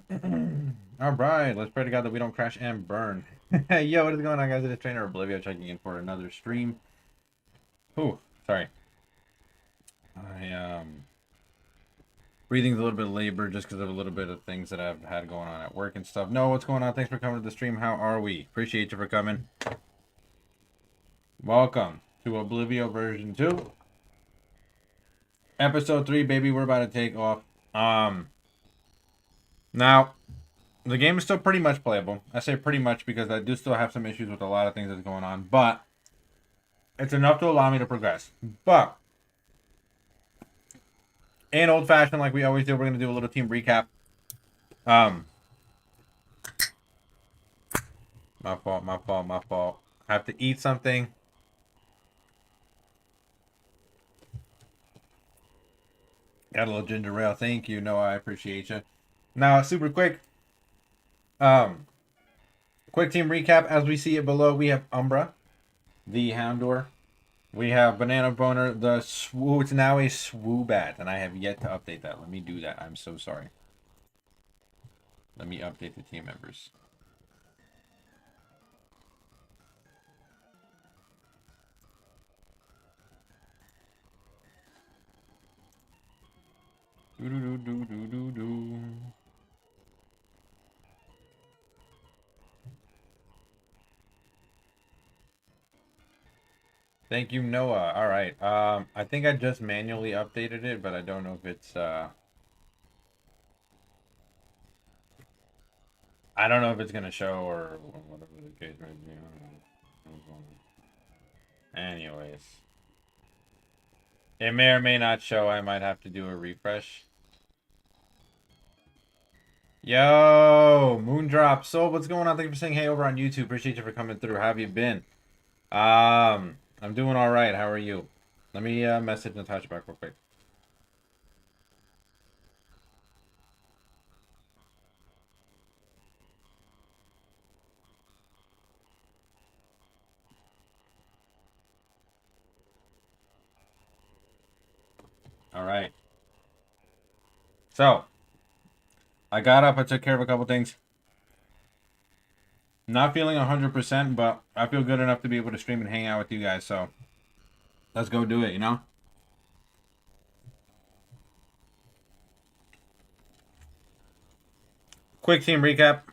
All right, let's pray to God that we don't crash and burn. Yo, what is going on, guys? It is Trainer Oblivio checking in for another stream. Ooh, sorry. I breathing's a little bit labor just because of a little bit of things that I've had going on at work and stuff. No, what's going on? Thanks for coming to the stream. How are we? Appreciate you for coming. Welcome to Oblivio version 2. Episode 3, baby. We're about to take off. Now, the game is still pretty much playable. I say pretty much because I do still have some issues with a lot of things that's going on, but it's enough to allow me to progress. But in old fashion, like we always do, we're gonna do a little team recap. My fault. I have to eat something. Got a little ginger ale. Thank you. No, I appreciate you. Now, super quick. Quick team recap. As we see it below, we have Umbra, the Houndour. We have Banana Boner, the Swoo. It's now a Swoobat, and I have yet to update that. Let me do that. I'm so sorry. Let me update the team members. Thank you, Noah. All right. I think I just manually updated it, but I don't know if it's I don't know if it's gonna show or whatever the case may be. Anyways, it may or may not show. I might have to do a refresh. Yo, Moondrop Soul, what's going on? Thank you for saying hey over on YouTube. Appreciate you for coming through. How have you been? I'm doing all right. How are you? Let me message Natasha back real quick. All right. So, I got up. I took care of a couple things. Not feeling 100%, but I feel good enough to be able to stream and hang out with you guys. So, let's go do it, you know? Quick team recap.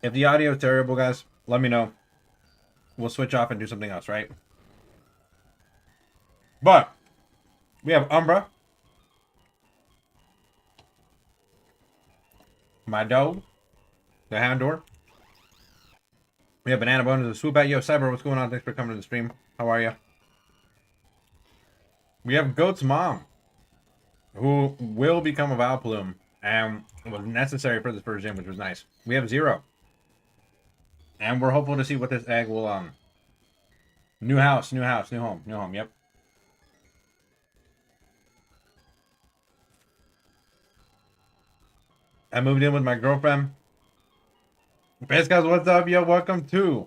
If the audio is terrible, guys, let me know. We'll switch off and do something else, right? But, we have Umbra. My dog. The Houndour. We have Banana Bones, the Swoobat. Yo, Cyber, what's going on? Thanks for coming to the stream. How are you? We have Goat's mom, who will become a Vileplume, and was necessary for this first gym, which was nice. We have Zero. And we're hopeful to see what this egg will, new house, new home, yep. I moved in with my girlfriend. Pescas, what's up, yo? Welcome to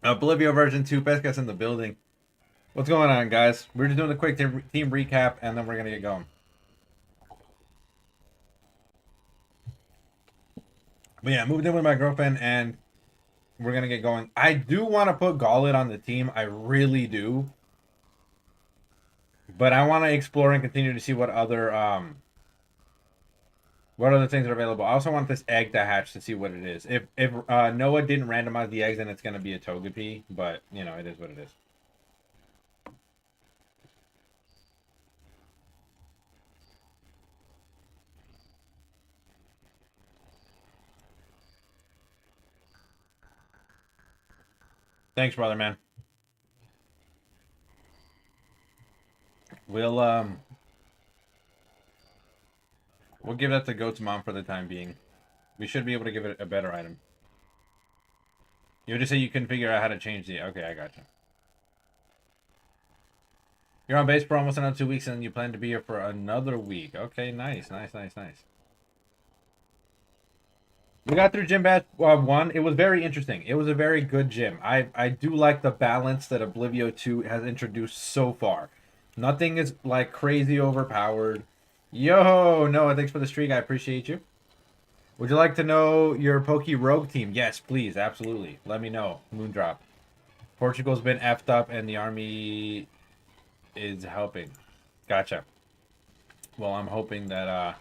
Oblivio version 2. Pescas in the building. What's going on, guys? We're just doing a quick team recap, and then we're going to get going. But yeah, moved in with my girlfriend, and we're going to get going. I do want to put Gauntlet on the team. I really do. But I want to explore and continue to see what other things are available. I also want this egg to hatch to see what it is. If Noah didn't randomize the eggs, then it's going to be a Togepi. But, you know, it is what it is. Thanks, brother, man. We'll give that to Goat's mom for the time being. We should be able to give it a better item. You just say you couldn't figure out how to change the... Okay, I gotcha. You're on base for almost another 2 weeks, and you plan to be here for another week. Okay, nice. We got through Gym Batch 1. It was very interesting. It was a very good gym. I do like the balance that Oblivio 2 has introduced so far. Nothing is like crazy overpowered. Yo, Noah, thanks for the streak. I appreciate you. Would you like to know your Poke Rogue team? Yes, please, absolutely. Let me know. Moondrop. Portugal's been effed up and the army is helping. Gotcha. Well, I'm hoping that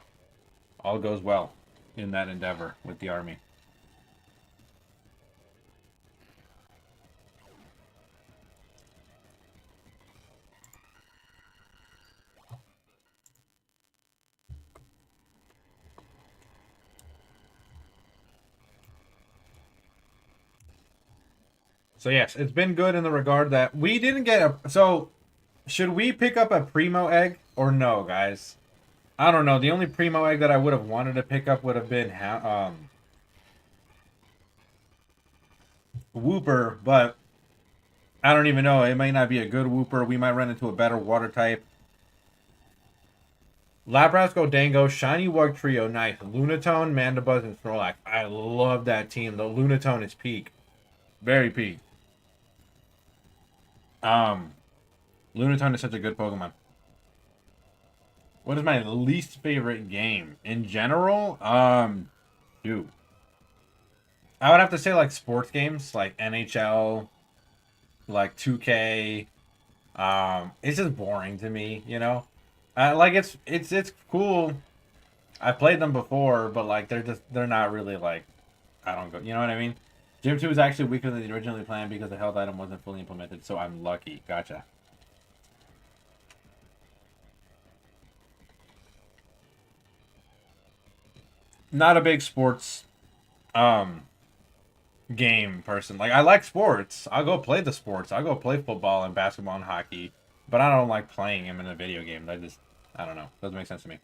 all goes well in that endeavor with the army. So yes, it's been good in the regard that we didn't get a. So should we pick up a primo egg or no, guys? I don't know. The only primo egg that I would have wanted to pick up would have been Wooper, but I don't even know. It might not be a good Wooper. We might run into a better water type. Lapras, Dango, Shiny Wug Trio, nice. Lunatone, Mandibuzz, and Snorlax. I love that team. The Lunatone is peak. Very peak. Lunatone is such a good Pokemon. What is my least favorite game? In general, dude. I would have to say like sports games, like NHL, like 2K. It's just boring to me, you know? Like it's cool. I played them before, but like they're not really like I don't go. You know what I mean? Gym 2 is actually weaker than originally planned because the health item wasn't fully implemented, so I'm lucky. Gotcha. Not a big sports um game person. Like I like sports. I'll go play the sports. I'll go play football and basketball and hockey, but I don't like playing them in a video game. That just I don't know. Doesn't make sense to me.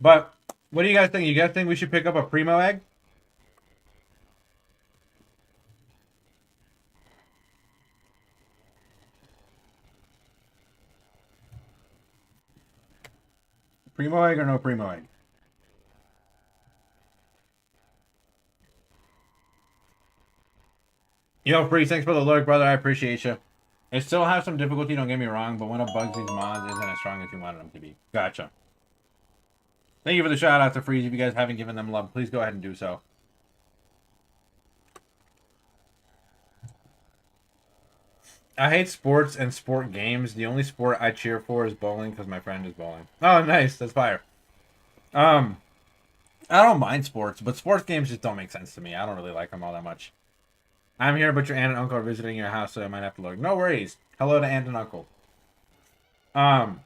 But what do you guys think? You guys think we should pick up a primo egg? Primo egg or no primo egg? Yo, Freeze, thanks for the lurk, brother. I appreciate you. It still has some difficulty, don't get me wrong, but one of Bugsy's mods isn't as strong as you wanted them to be. Gotcha. Thank you for the shout out to Freeze. If you guys haven't given them love, please go ahead and do so. I hate sports and sport games. The only sport I cheer for is bowling because my friend is bowling. Oh, nice. That's fire. I don't mind sports, but sports games just don't make sense to me. I don't really like them all that much. I'm here, but your aunt and uncle are visiting your house, so I might have to look. No worries. Hello to aunt and uncle. Um,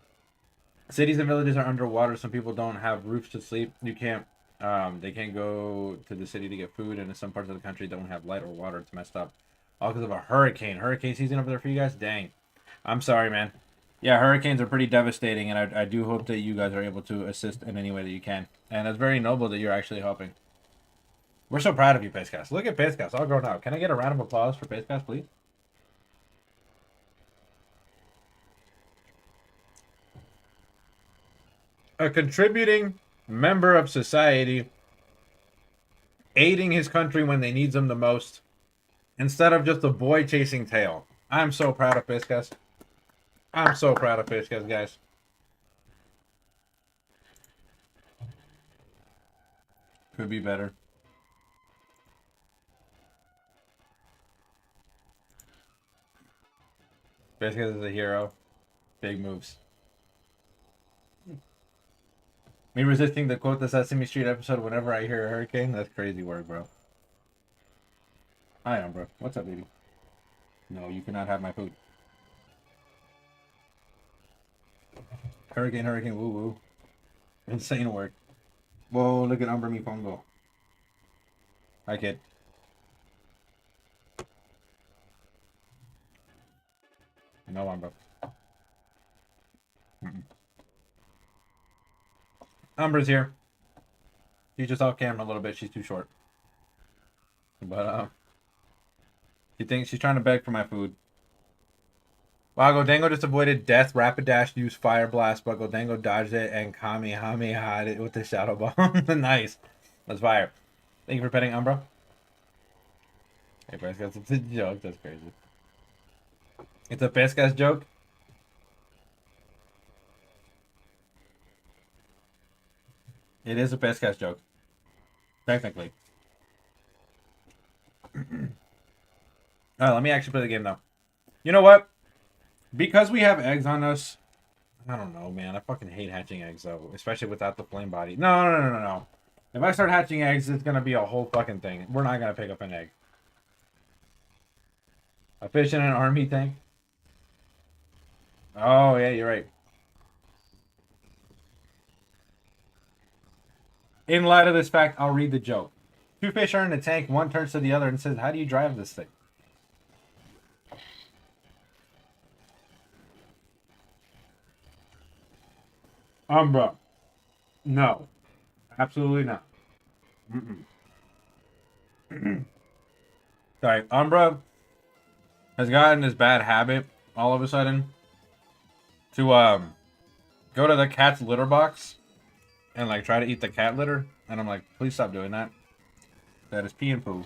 Cities and villages are underwater. Some people don't have roofs to sleep. They can't go to the city to get food, and in some parts of the country don't have light or water. It's messed up. All because of a hurricane. Hurricane season over there for you guys? Dang. I'm sorry, man. Yeah, hurricanes are pretty devastating, and I do hope that you guys are able to assist in any way that you can. And it's very noble that you're actually helping. We're so proud of you, Pacecast. Look at Pacecast, all grown out. Can I get a round of applause for Pacecast, please? A contributing member of society, aiding his country when they need him the most, instead of just a boy chasing tail. I'm so proud of Pacecast. I'm so proud of Pacecast, guys. Could be better. Pacecast is a hero. Big moves. Me resisting the quote the Sesame Street episode whenever I hear a hurricane? That's crazy work, bro. Hi, bro. What's up, baby? No, you cannot have my food. Hurricane, hurricane, woo woo. Insane work. Whoa, look at Umbra Mi Pongo. Hi, kid. No, Umbra. Umbra's here. She's just off camera a little bit. She's too short. But, she thinks she's trying to beg for my food. Wow, Dango just avoided death. Rapid Dash used Fire Blast, but Dango dodged it and Kamehameha it with the Shadow Bomb. Nice. That's fire. Thank you for petting Umbra. Hey, Pescas, it's a joke. That's crazy. It's a Pescas joke. It is a Pescas joke. Technically. Alright, let me actually play the game now. You know what? Because we have eggs on us, I don't know, man. I fucking hate hatching eggs, though. Especially without the flame body. No. If I start hatching eggs, it's gonna be a whole fucking thing. We're not gonna pick up an egg. A fish in an army tank? Oh, yeah, you're right. In light of this fact, I'll read the joke. Two fish are in a tank, one turns to the other and says, "How do you drive this thing?" Umbra. No. Absolutely not. Sorry, Umbra has gotten this bad habit all of a sudden to go to the cat's litter box and like try to eat the cat litter, and I'm like, please stop doing that. That is pee and poo,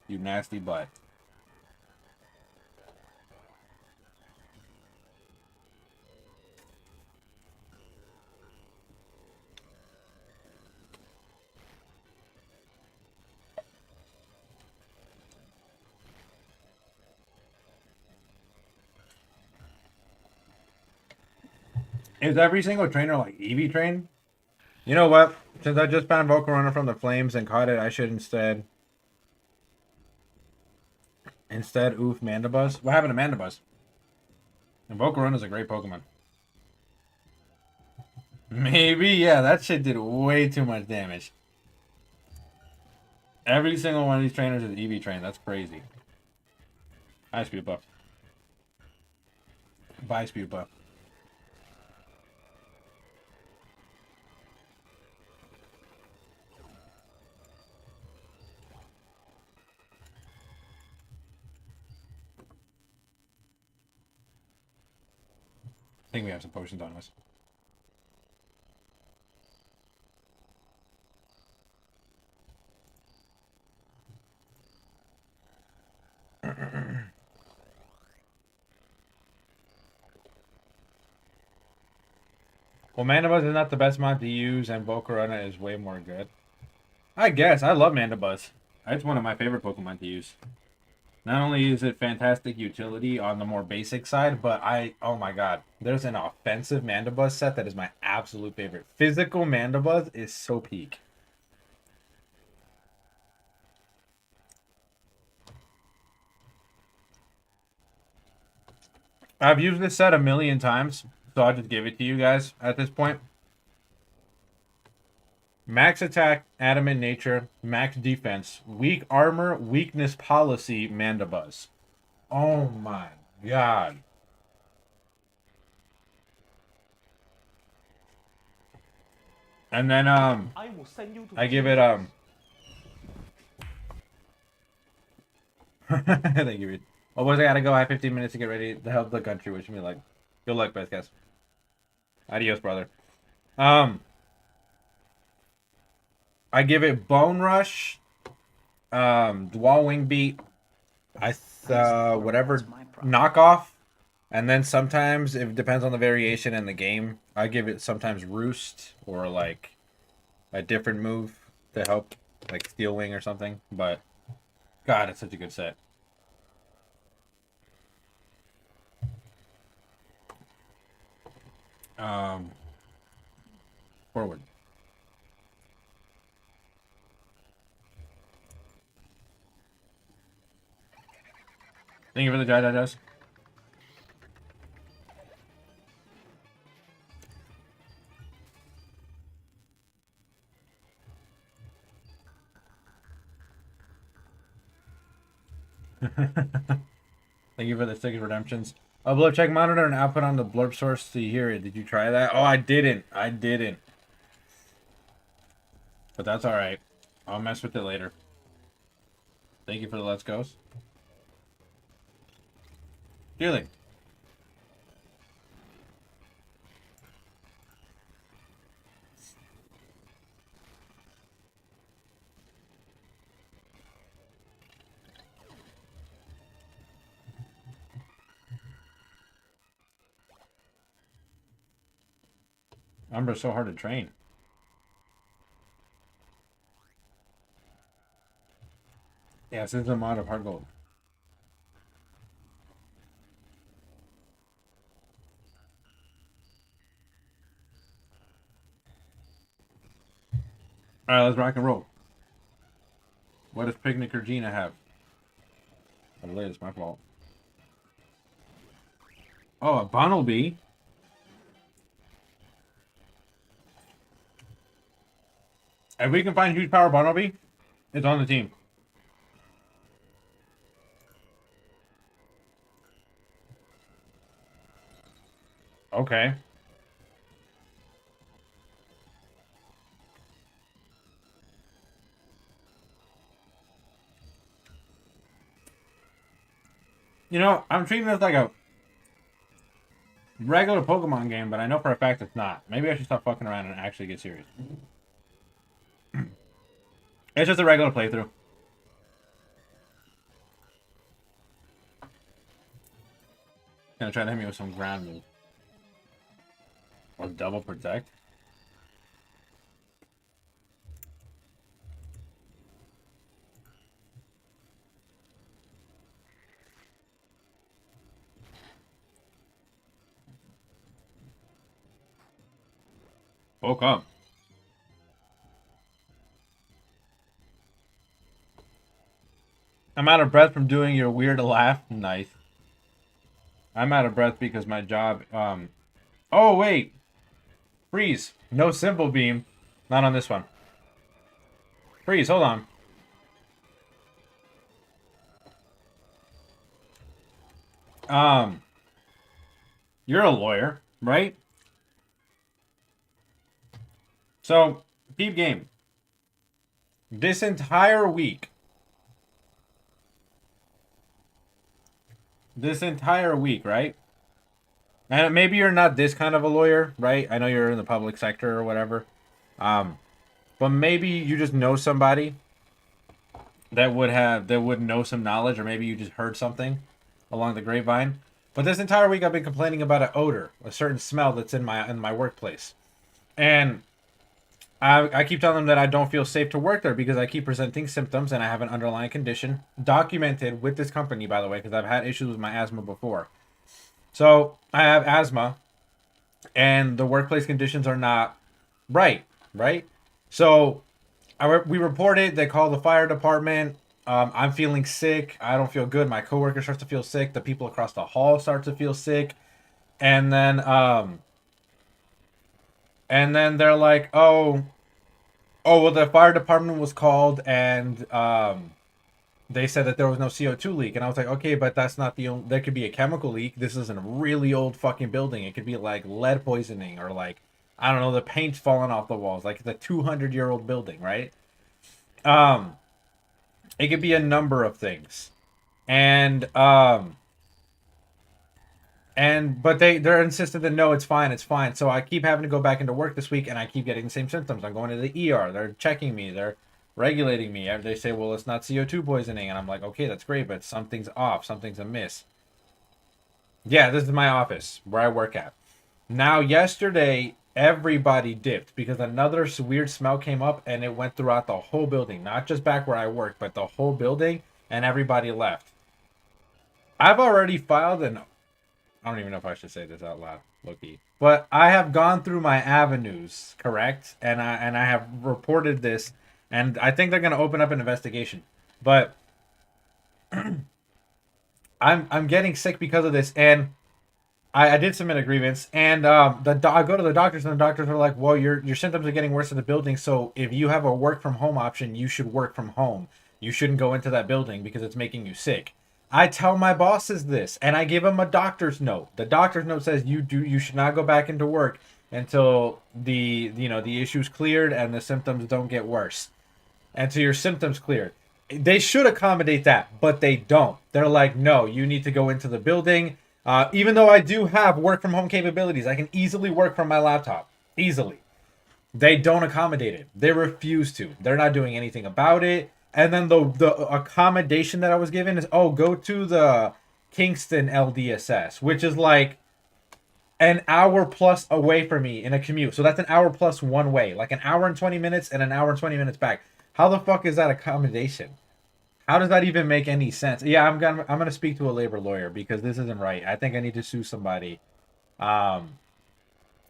you nasty butt. Is every single trainer like Eevee trained? You know what? Since I just found Volcarona from the flames and caught it, I should instead oof Mandibuzz. What happened to Mandibuzz? And Volcarona's a great Pokemon. Maybe, yeah, that shit did way too much damage. Every single one of these trainers is Eevee trained. That's crazy. Hi, Spupa. Bye, Spupa. I think we have some potions on us. Well, Mandibuzz is not the best mod to use, and Volcarona is way more good. I guess. I love Mandibuzz. It's one of my favorite Pokemon to use. Not only is it fantastic utility on the more basic side, but oh my god, there's an offensive Mandibuzz set that is my absolute favorite. Physical Mandibuzz is so peak. I've used this set a million times, so I'll just give it to you guys at this point. Max attack, adamant nature, max defense, weak armor, weakness policy, Mandibuzz. Oh my god. And then I give it thank you, Reed. Oh boys, I gotta go. I have 15 minutes to get ready to help the country. Wish me luck. Good luck, best guys. Adios, brother. I give it Bone Rush, Dwall Wing Beat, whatever knockoff, and then sometimes it depends on the variation in the game. I give it sometimes Roost or like a different move to help, like Steel Wing or something. But God, it's such a good set. Forward. Thank you for the Jai. Thank you for the stickers redemptions. A blurb check monitor and output on the blurb source to hear it. Did you try that? Oh, I didn't. But that's alright. I'll mess with it later. Thank you for the let's goes. Dearly. Umbra's so hard to train. Yeah, since I'm out of hard gold. Alright, let's rock and roll. What does Picnic or Gina have? Oh, it's my fault. Oh, a Bunnelby. If we can find huge power Bunnelby, it's on the team. Okay. You know, I'm treating this like a regular Pokemon game, but I know for a fact it's not. Maybe I should stop fucking around and actually get serious. It's just a regular playthrough. Gonna try to hit me with some ground move. Or double protect. Woke up. I'm out of breath from doing your weird laugh. Nice. I'm out of breath because my job, Oh, wait. Freeze. No symbol beam. Not on this one. Freeze, hold on. You're a lawyer, right? So, peep game. This entire week, right? And maybe you're not this kind of a lawyer, right? I know you're in the public sector or whatever. But maybe you just know somebody that would know some knowledge, or maybe you just heard something along the grapevine. But this entire week I've been complaining about an odor, a certain smell that's in my workplace. And I keep telling them that I don't feel safe to work there because I keep presenting symptoms and I have an underlying condition documented with this company, by the way, because I've had issues with my asthma before. So I have asthma, and the workplace conditions are not right. So we report it. They call the fire department. I'm feeling sick. I don't feel good. My coworker starts to feel sick. The people across the hall start to feel sick, and then they're like, oh, well, the fire department was called, and they said that there was no CO2 leak. And I was like, okay, but that's not the only... There could be a chemical leak. This is a really old fucking building. It could be like lead poisoning, or like, I don't know, the paint's falling off the walls. Like, it's a 200-year-old building, right? It could be a number of things. But they're insistent that no, it's fine. So I keep having to go back into work this week, and I keep getting the same symptoms. I'm going to the ER. They're checking me. They're regulating me. They say, well, it's not CO2 poisoning, and I'm like, okay, that's great, but something's off. Something's amiss. Yeah, this is my office where I work at. Now, yesterday, everybody dipped because another weird smell came up, and it went throughout the whole building, not just back where I work, but the whole building, and everybody left. I've already filed an... I don't even know if I should say this out loud, Loki. But I have gone through my avenues, correct? And I have reported this, and I think they're gonna open up an investigation. But I'm getting sick because of this, and I did submit a grievance, and I go to the doctors, and the doctors are like, well, your symptoms are getting worse in the building, so if you have a work from home option, you should work from home. You shouldn't go into that building because it's making you sick. I tell my bosses this, and I give them a doctor's note. The doctor's note says you should not go back into work until the issue's cleared and the symptoms don't get worse. Until your symptoms cleared. They should accommodate that, but they don't. They're like, no, you need to go into the building. Even though I do have work from home capabilities, I can easily work from my laptop. Easily. They don't accommodate it. They refuse to. They're not doing anything about it. And then the accommodation that I was given is, oh, go to the Kingston LDSS, which is like an hour plus away from me in a commute. So that's an hour plus one way, like an hour and 20 minutes and an hour and 20 minutes back. How the fuck is that accommodation? How does that even make any sense? Yeah, I'm gonna speak to a labor lawyer because this isn't right. I think I need to sue somebody. Um,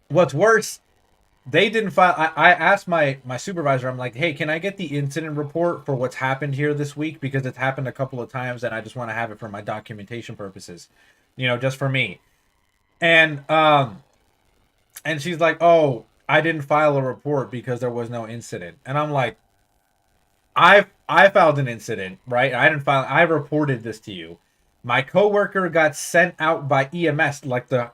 what's worse, they didn't file. I asked my supervisor. I'm like, hey, can I get the incident report for what's happened here this week because it's happened a couple of times and I just want to have it for my documentation purposes, just for me. And she's like, oh, I didn't file a report because there was no incident. And I'm like, I filed an incident, right? I didn't file. I reported this to you. My coworker got sent out by EMS, like the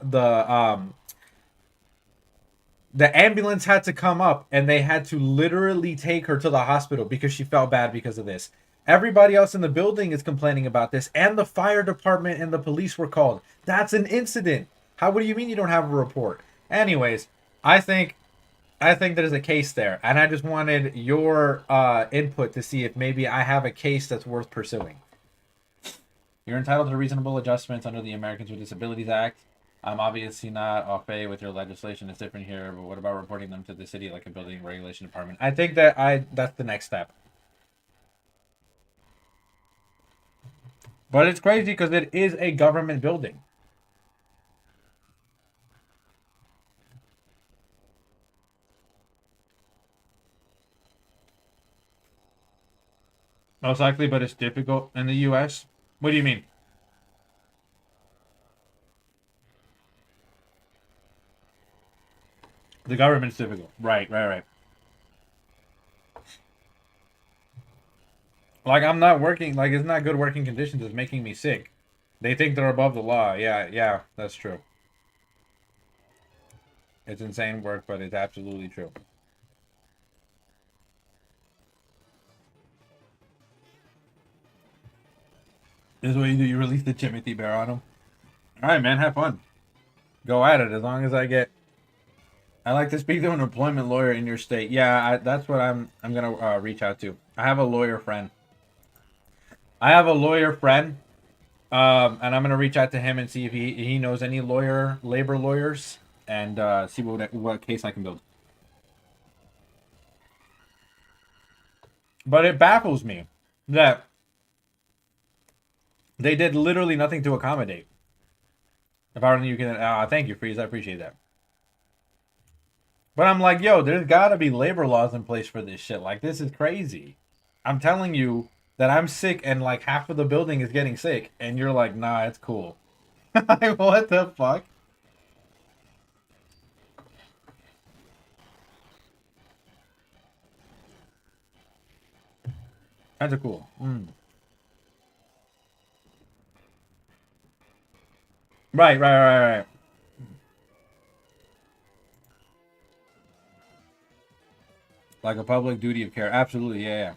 ambulance had to come up and they had to literally take her to the hospital because she felt bad because of this. Everybody else in the building is complaining about this, and the fire department and the police were called. That's an incident. What do you mean you don't have a report? Anyways, I think there's a case there, and I just wanted your input to see if maybe I have a case that's worth pursuing. You're entitled to reasonable adjustments under the Americans with Disabilities Act. I'm obviously not au fait with your legislation. It's different here, but what about reporting them to the city like a building regulation department? I think that's the next step. But it's crazy because it is a government building. Most likely, but it's difficult in the U.S. What do you mean? The government's difficult. Right. Like, I'm not working. Like, it's not good working conditions. It's making me sick. They think they're above the law. Yeah, that's true. It's insane work, but it's absolutely true. This is what you do. You release the Timothy Bear on them. All right, man. Have fun. Go at it. As long as I get. I like to speak to an employment lawyer in your state. Yeah, that's what I'm gonna reach out to. I have a lawyer friend. And I'm gonna reach out to him and see if he knows any labor lawyers, and see what case I can build. But it baffles me that they did literally nothing to accommodate. If I were in the UK, thank you, Freeze. I appreciate that. But I'm like, yo, there's got to be labor laws in place for this shit. Like, this is crazy. I'm telling you that I'm sick and like half of the building is getting sick, and you're like, nah, it's cool. Like, what the fuck? That's cool. Right. Like a public duty of care. Absolutely, yeah.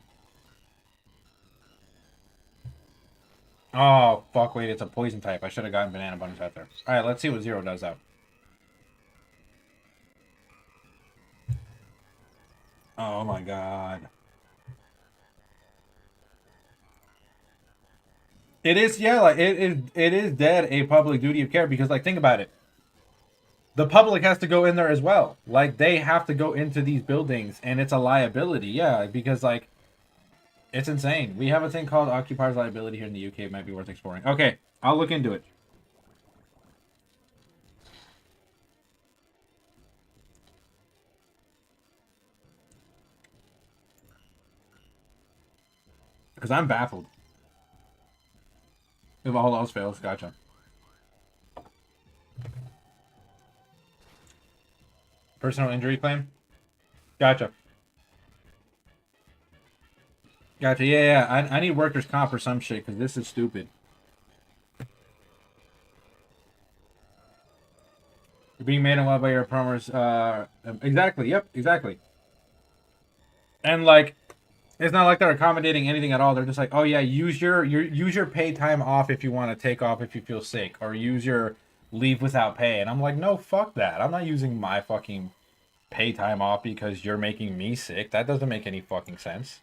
Oh, fuck, wait, it's a poison type. I should have gotten banana bunnies out there. Alright, let's see what Zero does out. Oh my god. It is, yeah, like, it is dead a public duty of care because, like, think about it. The public has to go in there as well. Like, they have to go into these buildings, and it's a liability, yeah, because, like, it's insane. We have a thing called occupiers liability here in the UK. It might be worth exploring. Okay, I'll look into it. Because I'm baffled. If all else fails, gotcha. Personal injury claim? Gotcha. Gotcha. Yeah. I need workers' comp or some shit because this is stupid. You're being made unwell by your plumbers. Exactly. Yep. Exactly. And like, it's not like they're accommodating anything at all. They're just like, oh yeah, use your pay time off if you want to take off if you feel sick, or use your leave without pay. And I'm like, no, fuck that. I'm not using my fucking pay time off because you're making me sick. That doesn't make any fucking sense.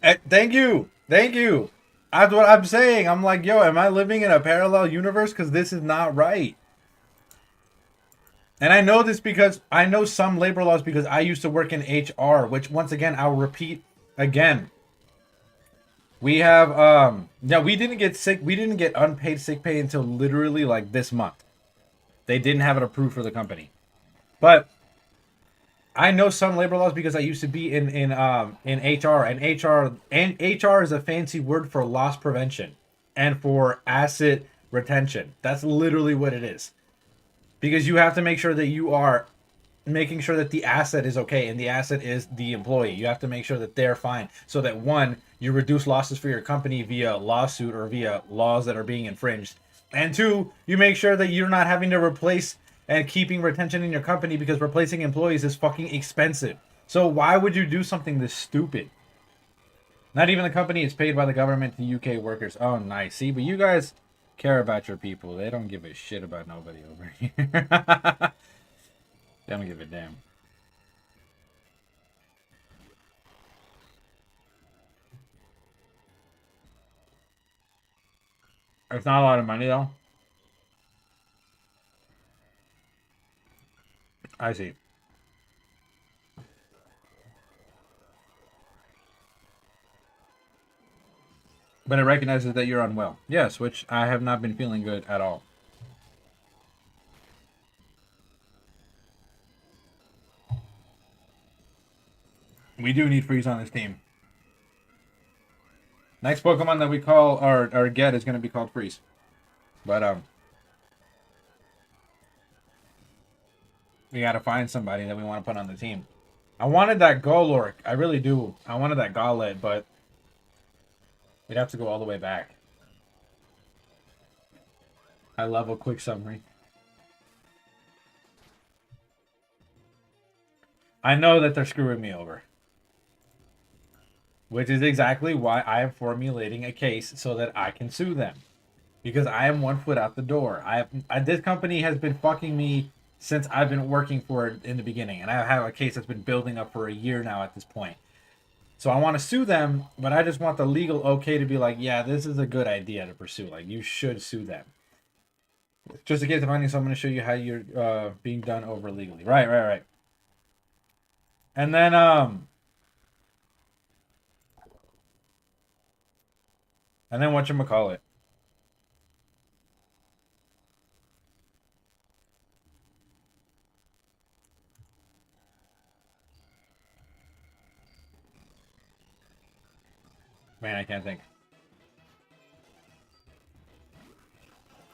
Thank you. Thank you. That's what I'm saying. I'm like, yo, am I living in a parallel universe? Because this is not right. And I know this because I know some labor laws because I used to work in HR, which once again, I'll repeat again. We have yeah, we didn't get sick, we didn't get unpaid sick pay until literally like this month. They didn't have it approved for the company. But I know some labor laws because I used to be in HR, and HR is a fancy word for loss prevention and for asset retention. That's literally what it is. Because you have to make sure that you are making sure that the asset is okay, and the asset is the employee. You have to make sure that they're fine so that one, you reduce losses for your company via lawsuit or via laws that are being infringed, and two, you make sure that you're not having to replace and keeping retention in your company because replacing employees is fucking expensive. So why would you do something this stupid? Not even the company is paid by the government to UK workers. Oh, nice. See, but you guys care about your people. They don't give a shit about nobody over here. They don't give a damn. It's not a lot of money though. I see. But it recognizes that you're unwell. Yes, which I have not been feeling good at all. We do need freeze on this team. Next Pokemon that we call or get is going to be called Freeze. But we got to find somebody that we want to put on the team. I wanted that Golork. I really do. I wanted that Gauntlet, but we'd have to go all the way back. I love a quick summary. I know that they're screwing me over. Which is exactly why I am formulating a case so that I can sue them. Because I am 1 foot out the door. This company has been fucking me since I've been working for it in the beginning, and I have a case that's been building up for a year now at this point. So I want to sue them, but I just want the legal okay to be like, yeah, this is a good idea to pursue. Like, you should sue them. Just in case of finding, so I'm going to show you how you're being done over legally. Right. And then whatchamacallit. Man, I can't think.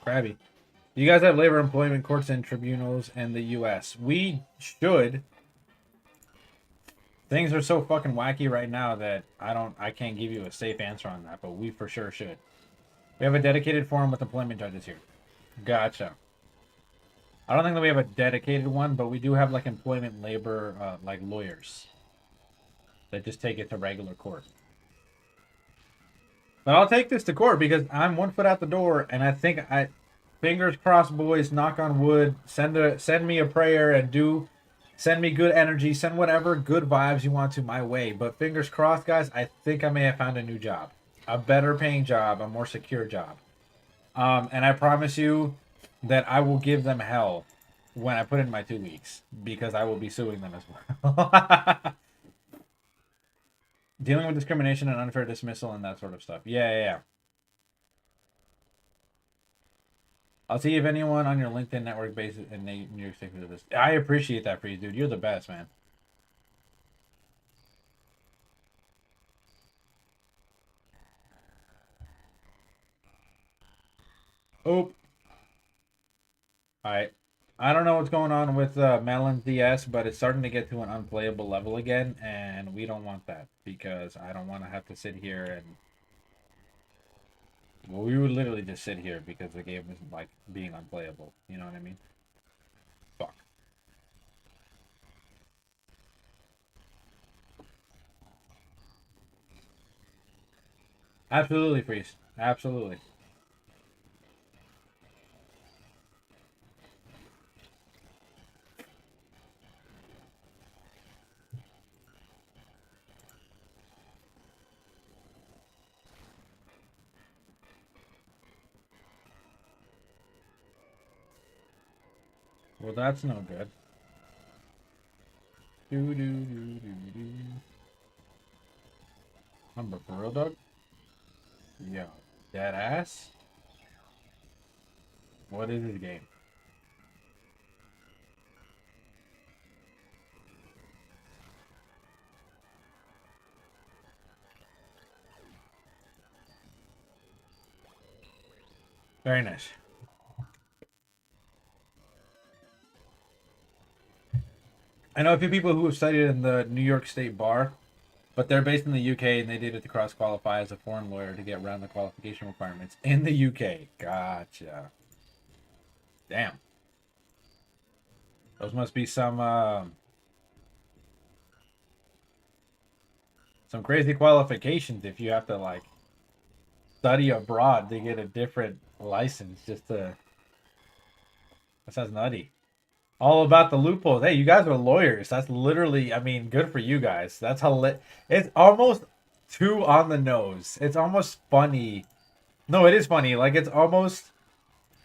Crabby. You guys have labor employment courts and tribunals in the U.S. We should. Things are so fucking wacky right now that I can't give you a safe answer on that, but we for sure should. We have a dedicated forum with employment judges here. Gotcha. I don't think that we have a dedicated one, but we do have like employment labor like lawyers that just take it to regular court. But I'll take this to court because I'm 1 foot out the door, and I think fingers crossed, boys. Knock on wood. Send me a prayer and send me good energy. Send whatever good vibes you want to my way. But fingers crossed, guys. I think I may have found a new job, a better paying job, a more secure job. And I promise you that I will give them hell when I put in my 2 weeks because I will be suing them as well. Dealing with discrimination and unfair dismissal and that sort of stuff. Yeah. I'll see if anyone on your LinkedIn network basis in New York State for this. I appreciate that, Freeze, dude. You're the best, man. Oh, alright. I don't know what's going on with Melon's DS, but it's starting to get to an unplayable level again, and we don't want that because I don't want to have to sit here and. Well, we would literally just sit here because the game is like being unplayable. You know what I mean? Fuck. Absolutely, Freeze. Absolutely. Well, that's no good. Do do do do do. Number for real, dog? Yo, dead ass. What is this game? Very nice. I know a few people who have studied in the New York State Bar, but they're based in the UK and they did it to cross qualify as a foreign lawyer to get around the qualification requirements in the UK. Gotcha. Damn. Those must be some crazy qualifications if you have to like study abroad to get a different license just to. That sounds nutty. All about the loopholes. Hey, you guys are lawyers. That's literally, I mean, good for you guys. That's how it's almost too on the nose. It's almost funny. No, it is funny. Like it's almost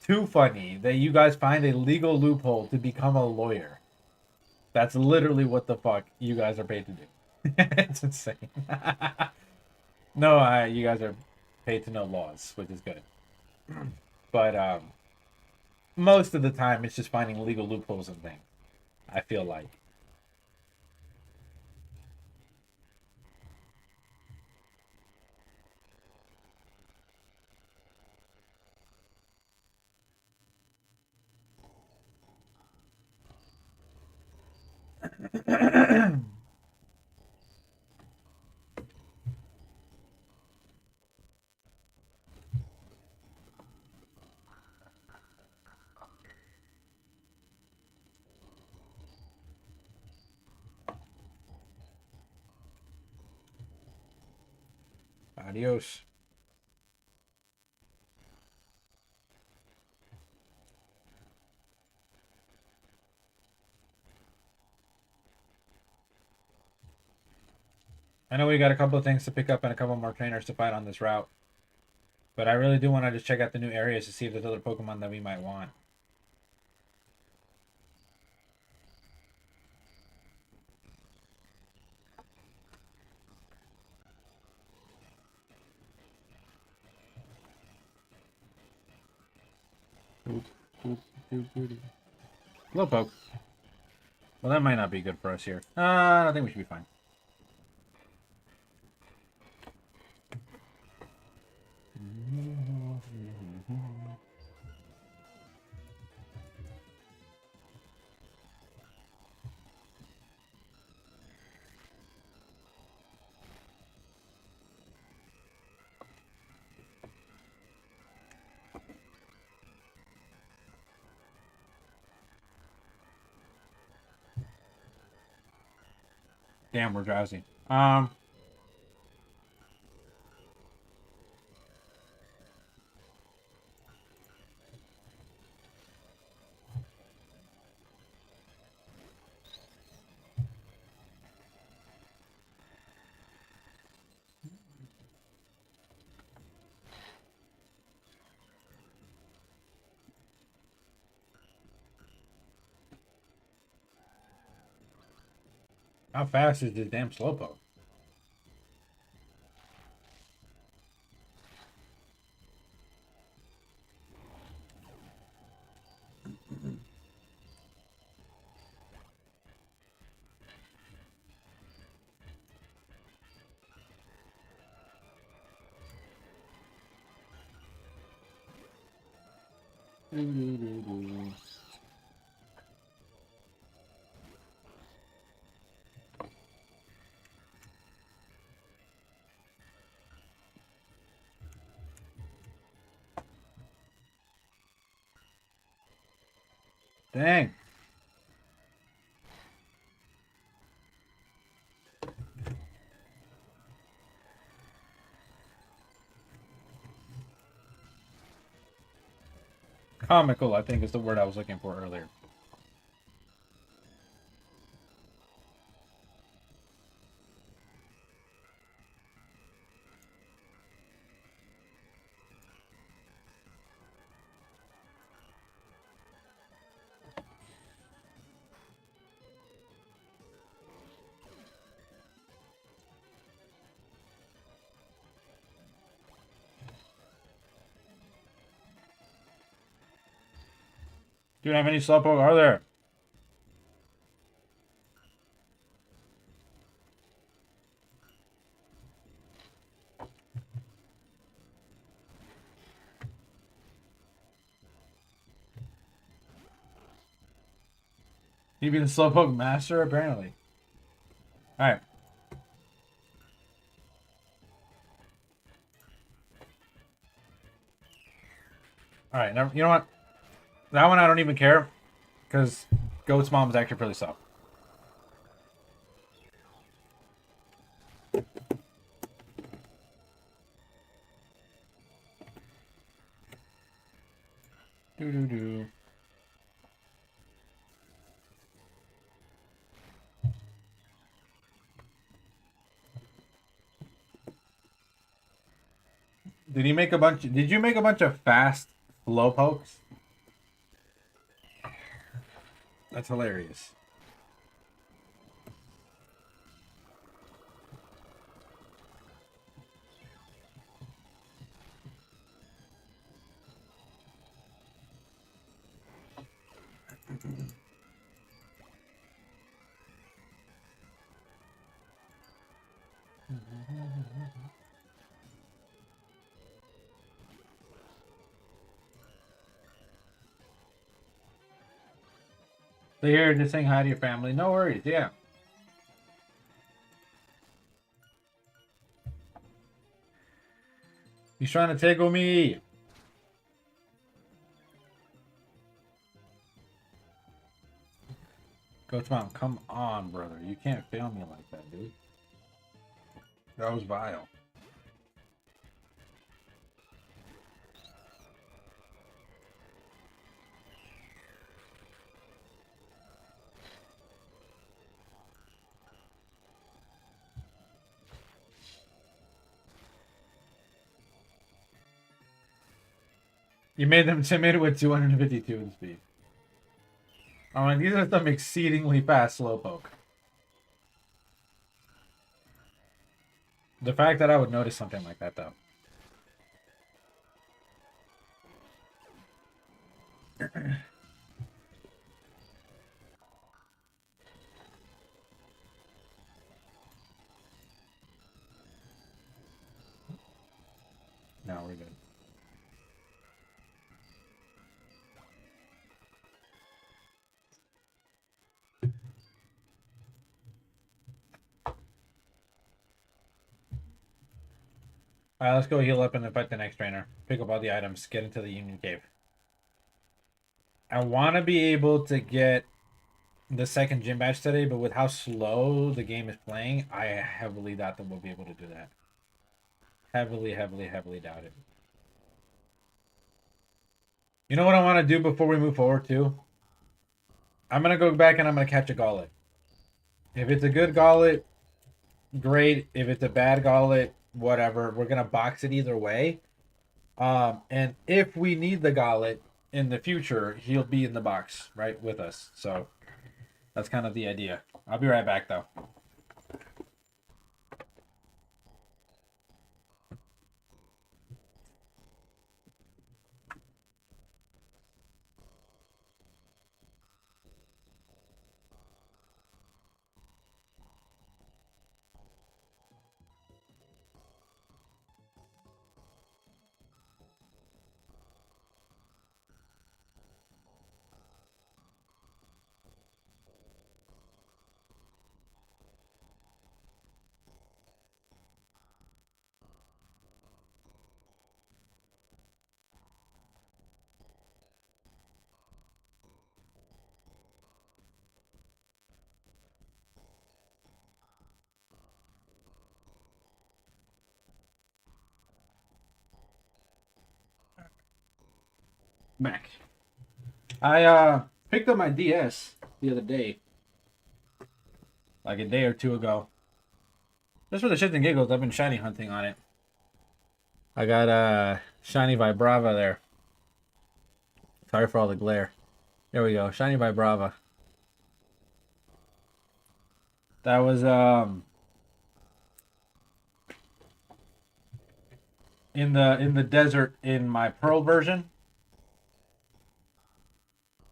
too funny that you guys find a legal loophole to become a lawyer. That's literally what the fuck you guys are paid to do. It's insane. No, you guys are paid to know laws, which is good. But most of the time, it's just finding legal loopholes and things. I feel like. Adios. I know we got a couple of things to pick up and a couple more trainers to fight on this route. But I really do want to just check out the new areas to see if there's other Pokemon that we might want. Slowpoke. Well, that might not be good for us here. I think we should be fine. Damn, we're drowsy. How fast is this damn Slowpoke? Dang. Comical, I think, is the word I was looking for earlier. Dude, how many Slowpoke are there? You be the Slowpoke master, apparently. Alright. Alright, you know what? That one I don't even care. Because Goat's mom is actually pretty soft. Do. Did you make a bunch of fast Slowpokes? That's hilarious. So here, just saying hi to your family. No worries, yeah. He's trying to tickle me. Goat's mom, come on, brother. You can't fail me like that, dude. That was vile. You made them timid with 252 in speed. Oh, and these are some exceedingly fast Slowpoke. The fact that I would notice something like that, though. No, we're good. Alright, let's go heal up and then fight the next trainer. Pick up all the items. Get into the Union Cave. I want to be able to get the second gym badge today, but with how slow the game is playing, I heavily doubt that we'll be able to do that. Heavily doubt it. You know what I want to do before we move forward, too? I'm going to go back and I'm going to catch a Gauntlet. If it's a good Gauntlet, great. If it's a bad Gauntlet, whatever. We're going to box it either way. And if we need the Gauntlet in the future, he'll be in the box, right, with us. So that's kind of the idea. I'll be right back, though. Back. I picked up my DS the other day. Like a day or two ago. Just for the shits and giggles, I've been shiny hunting on it. I got shiny Vibrava there. Sorry for all the glare. There we go, shiny Vibrava. That was in the desert in my Pearl version.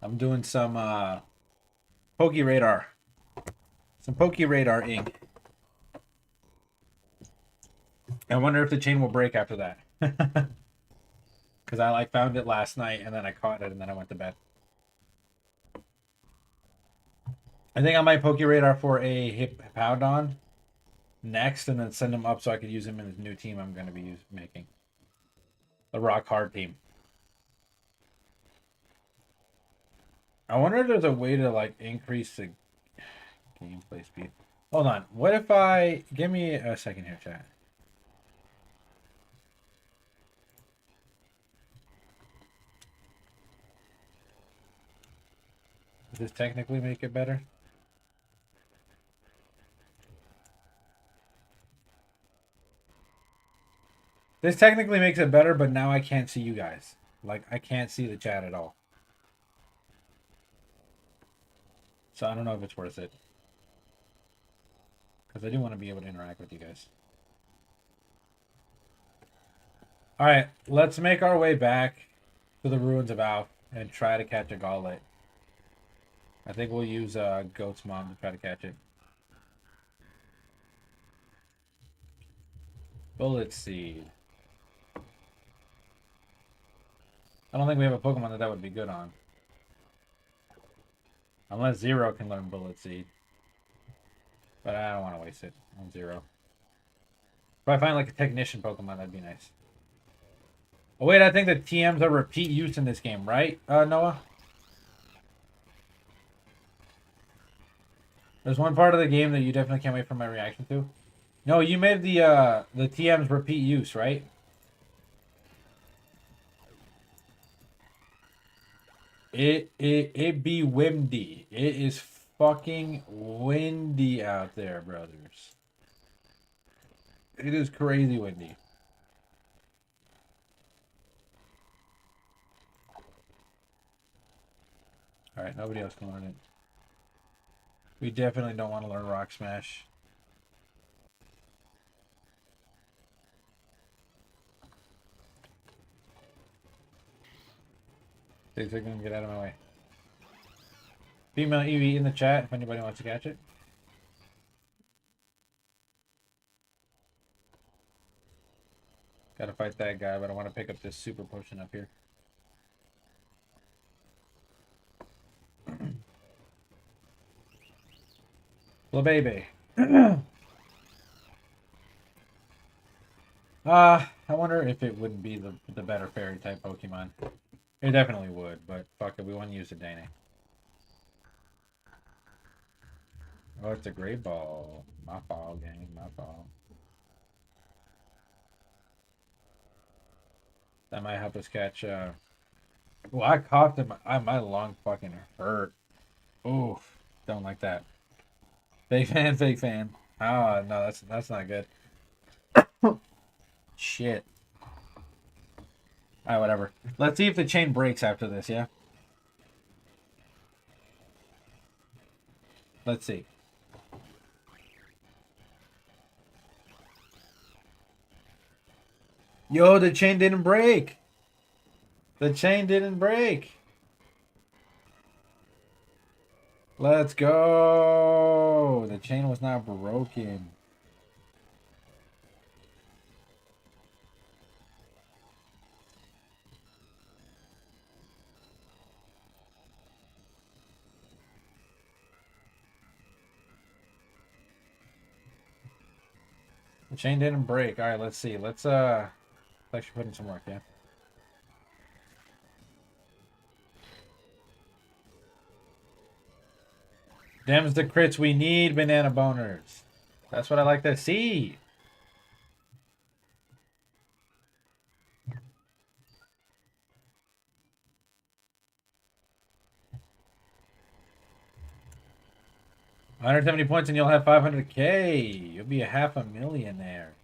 I'm doing some Poke Radar. Some Poke Radar ink. I wonder if the chain will break after that. Because I like found it last night and then I caught it and then I went to bed. I think I might Poke Radar for a Hippowdon next and then send him up so I could use him in his new team I'm going to be making. The Rock Hard team. I wonder if there's a way to like increase the gameplay speed. Hold on. What if I... Give me a second here, chat. Does this technically make it better? This technically makes it better, but now I can't see you guys. Like, I can't see the chat at all. So I don't know if it's worth it. Because I do want to be able to interact with you guys. Alright, let's make our way back to the Ruins of Alph and try to catch a Gauntlet. I think we'll use Goat's Mom to try to catch it. Bullet Seed. I don't think we have a Pokemon that would be good on. Unless Zero can learn Bullet Seed. But I don't want to waste it on Zero. If I find like a Technician Pokemon, that'd be nice. Oh wait, I think the TMs are repeat use in this game, right, Noah? There's one part of the game that you definitely can't wait for my reaction to. No, you made the TMs repeat use, right? It be windy. It is fucking windy out there, brothers. It is crazy windy. Alright, nobody else can learn it. We definitely don't want to learn Rock Smash. They're gonna get out of my way. Female Eevee in the chat if anybody wants to catch it. Gotta fight that guy, but I want to pick up this super potion up here. Little baby. I wonder if it wouldn't be the better fairy type Pokemon. It definitely would, but fuck it, we want to use the Dane. Oh, it's a Great Ball. My fault, gang. My fault. That might help us catch. Well, I coughed and my lung fucking hurt. Oof. Don't like that. Fake fan, fake fan. Oh no, that's not good. Shit. Alright, whatever. Let's see if the chain breaks after this, yeah? Let's see. Yo, the chain didn't break. The chain didn't break. Let's go. The chain was not broken. The chain didn't break. All right, let's see. Let's actually put in some work, yeah. Them's the crits we need, banana boners. That's what I like to see. $170 points and you'll have 500K. You'll be a $500,000 there.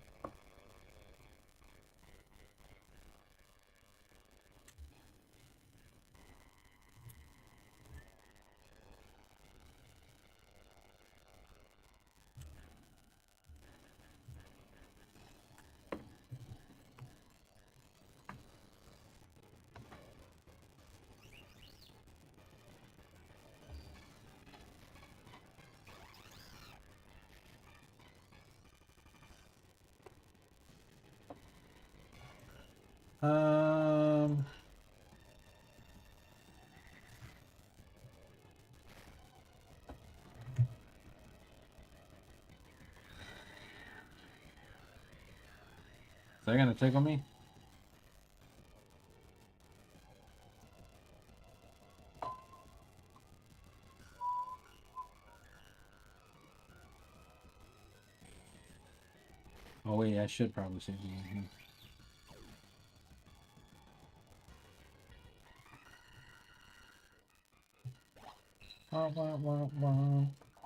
they gonna tickle me? Oh wait, I should probably save the game.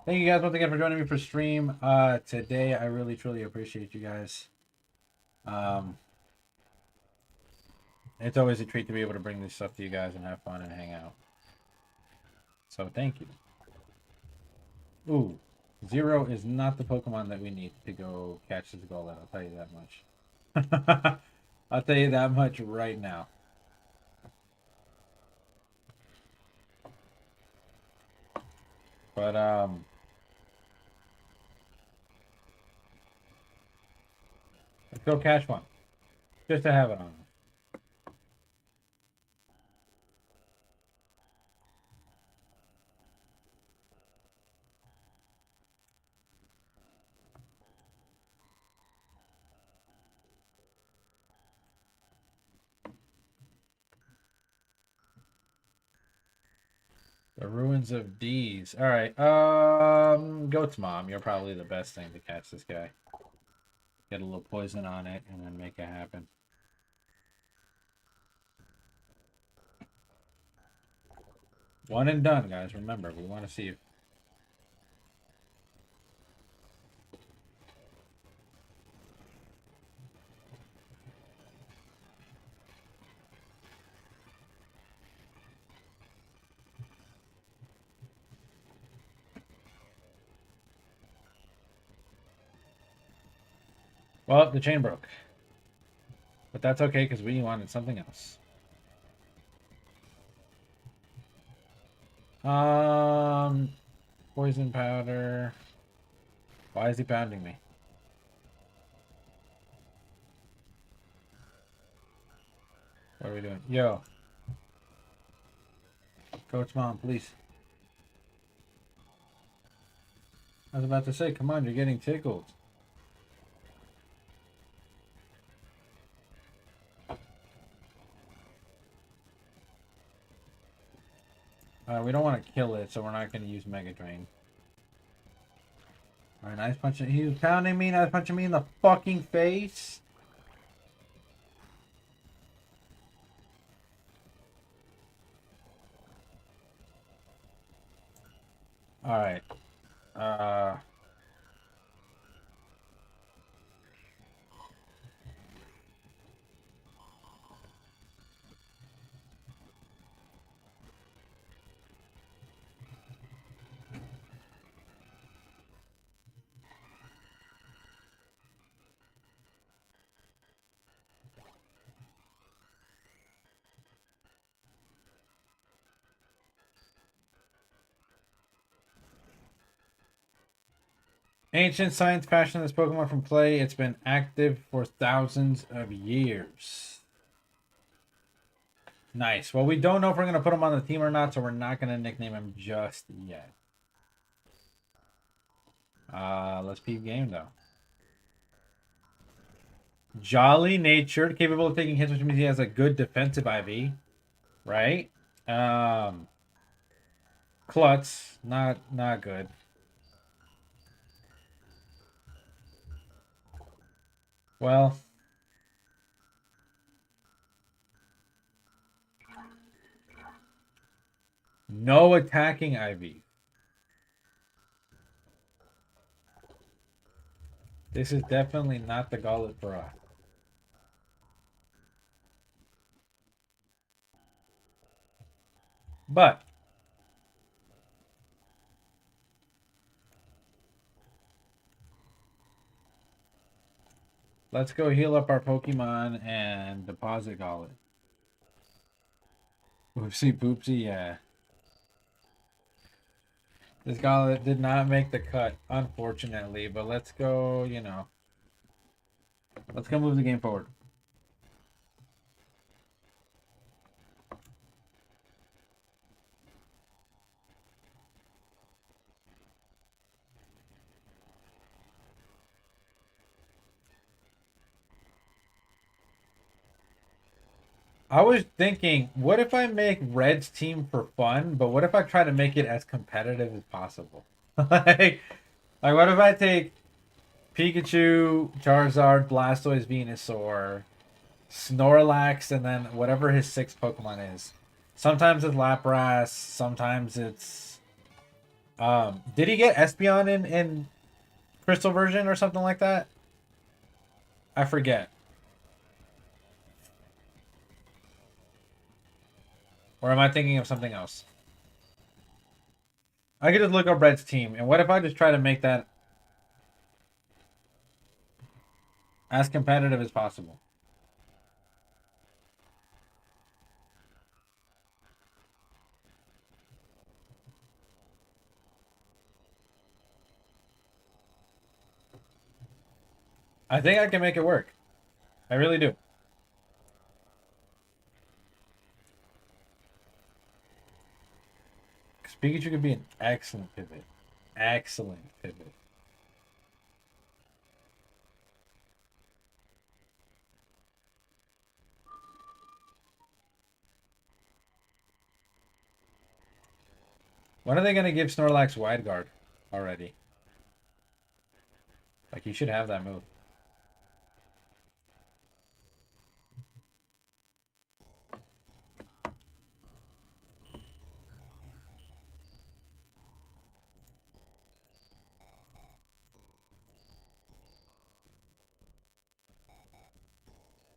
Thank you guys once again for joining me for stream today. I really truly appreciate you guys. It's always a treat to be able to bring this stuff to you guys and have fun and hang out. So thank you. Ooh, Zero is not the Pokemon that we need to go catch this Golem. I'll tell you that much. I'll tell you that much right now. But let's go catch one, just to have it on. The ruins of D's. All right. Goat's mom. You're probably the best thing to catch this guy. Get a little poison on it and then make it happen. One and done, guys. Remember, we want to see you. Well, the chain broke. But that's okay because we wanted something else. Poison powder. Why is he pounding me? What are we doing? Yo. Coach Mom, please. I was about to say, come on, you're getting tickled. We don't want to kill it, so we're not going to use Mega Drain. Alright, nice punching. He was pounding me, nice punching me in the fucking face. Alright. Ancient science fashioned this Pokemon from clay. It's been active for thousands of years. Nice. Well, we don't know if we're going to put him on the team or not, so we're not going to nickname him just yet. Let's peep game, though. Jolly natured, capable of taking hits, which means he has a good defensive IV. Right? Klutz, not good. Well, no attacking IV. This is definitely not the gauntlet for us. But let's go heal up our Pokemon and deposit gauntlet. Oopsie poopsie, yeah. This gauntlet did not make the cut, unfortunately, but let's go, you know. Let's go move the game forward. I was thinking, what if I make Red's team for fun, but what if I try to make it as competitive as possible? like, like, what if I take Pikachu, Charizard, Blastoise, Venusaur, Snorlax, and then whatever his sixth Pokemon is. Sometimes it's Lapras, sometimes it's did he get Espeon in Crystal version or something like that? I forget. Or am I thinking of something else? I could just look up Red's team, and what if I just try to make that as competitive as possible? I think I can make it work. I really do. Because Pikachu could be an excellent pivot. Excellent pivot. When are they going to give Snorlax Wide Guard already? Like, you should have that move.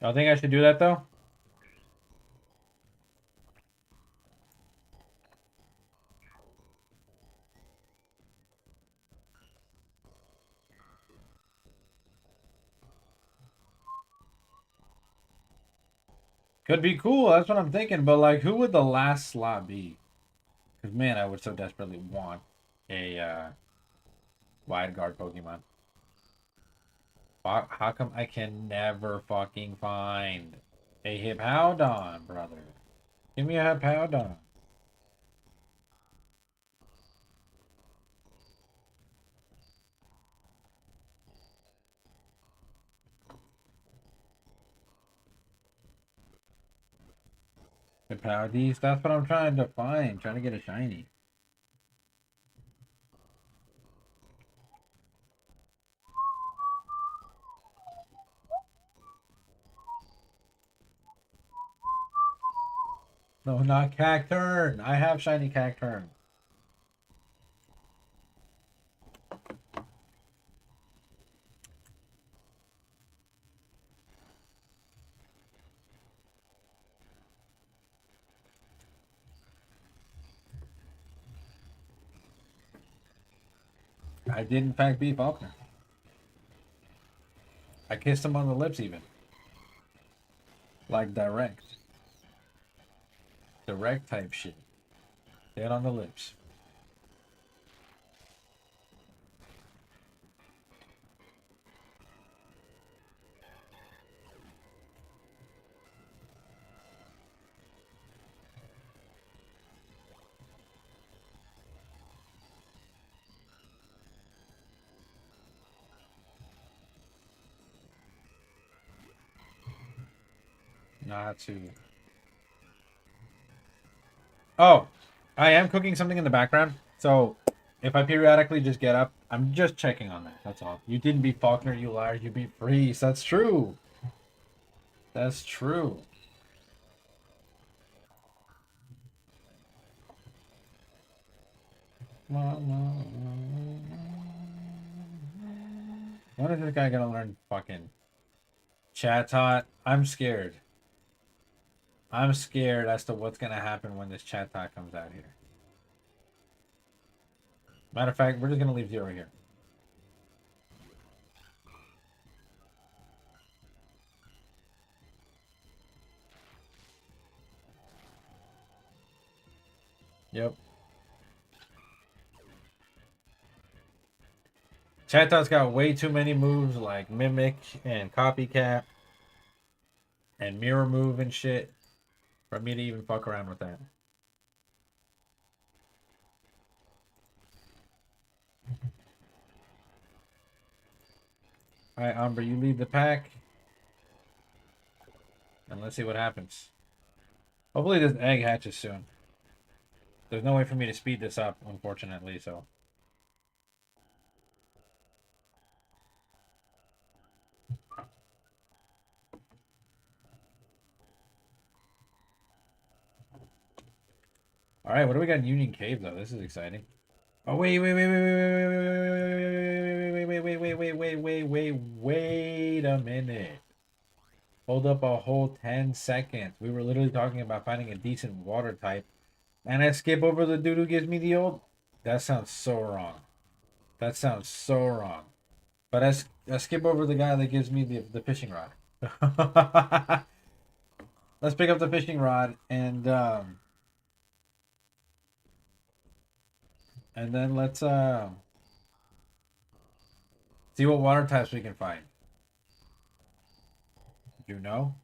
Y'all think I should do that, though? Could be cool. That's what I'm thinking. But, like, who would the last slot be? Because, man, I would so desperately want a Wide Guard Pokemon. How come I can never fucking find a Hippowdon, brother? Give me a Hippowdon. Hippowdis, that's what I'm trying to find. Trying to get a shiny. No, not Cacturn. I have shiny Cacturn. I did, in fact, beat Faulkner. I kissed him on the lips, even. Like, direct. Direct type shit. Dead on the lips. Not to. Oh, I am cooking something in the background. So if I periodically just get up, I'm just checking on that. That's all. You didn't beat Faulkner, you liar. You beat Freeze. That's true. That's true. When is this guy gonna learn fucking Chatot? I'm scared. I'm scared as to what's gonna happen when this Chatot comes out here. Matter of fact, we're just gonna leave zero here. Yep. Chatot's got way too many moves like Mimic and Copycat and Mirror Move and shit for me to even fuck around with that. Alright, Umbra, you lead the pack. And let's see what happens. Hopefully this egg hatches soon. There's no way for me to speed this up, unfortunately, so. Alright, what do we got in Union Cave, though? This is exciting. Oh, wait a minute. Hold up a whole 10 seconds. We were literally talking about finding a decent water type. And I skip over the dude who gives me the old. That sounds so wrong. That sounds so wrong. But I skip over the guy that gives me the fishing rod. Let's pick up the fishing rod and then let's see what water types we can find. You know?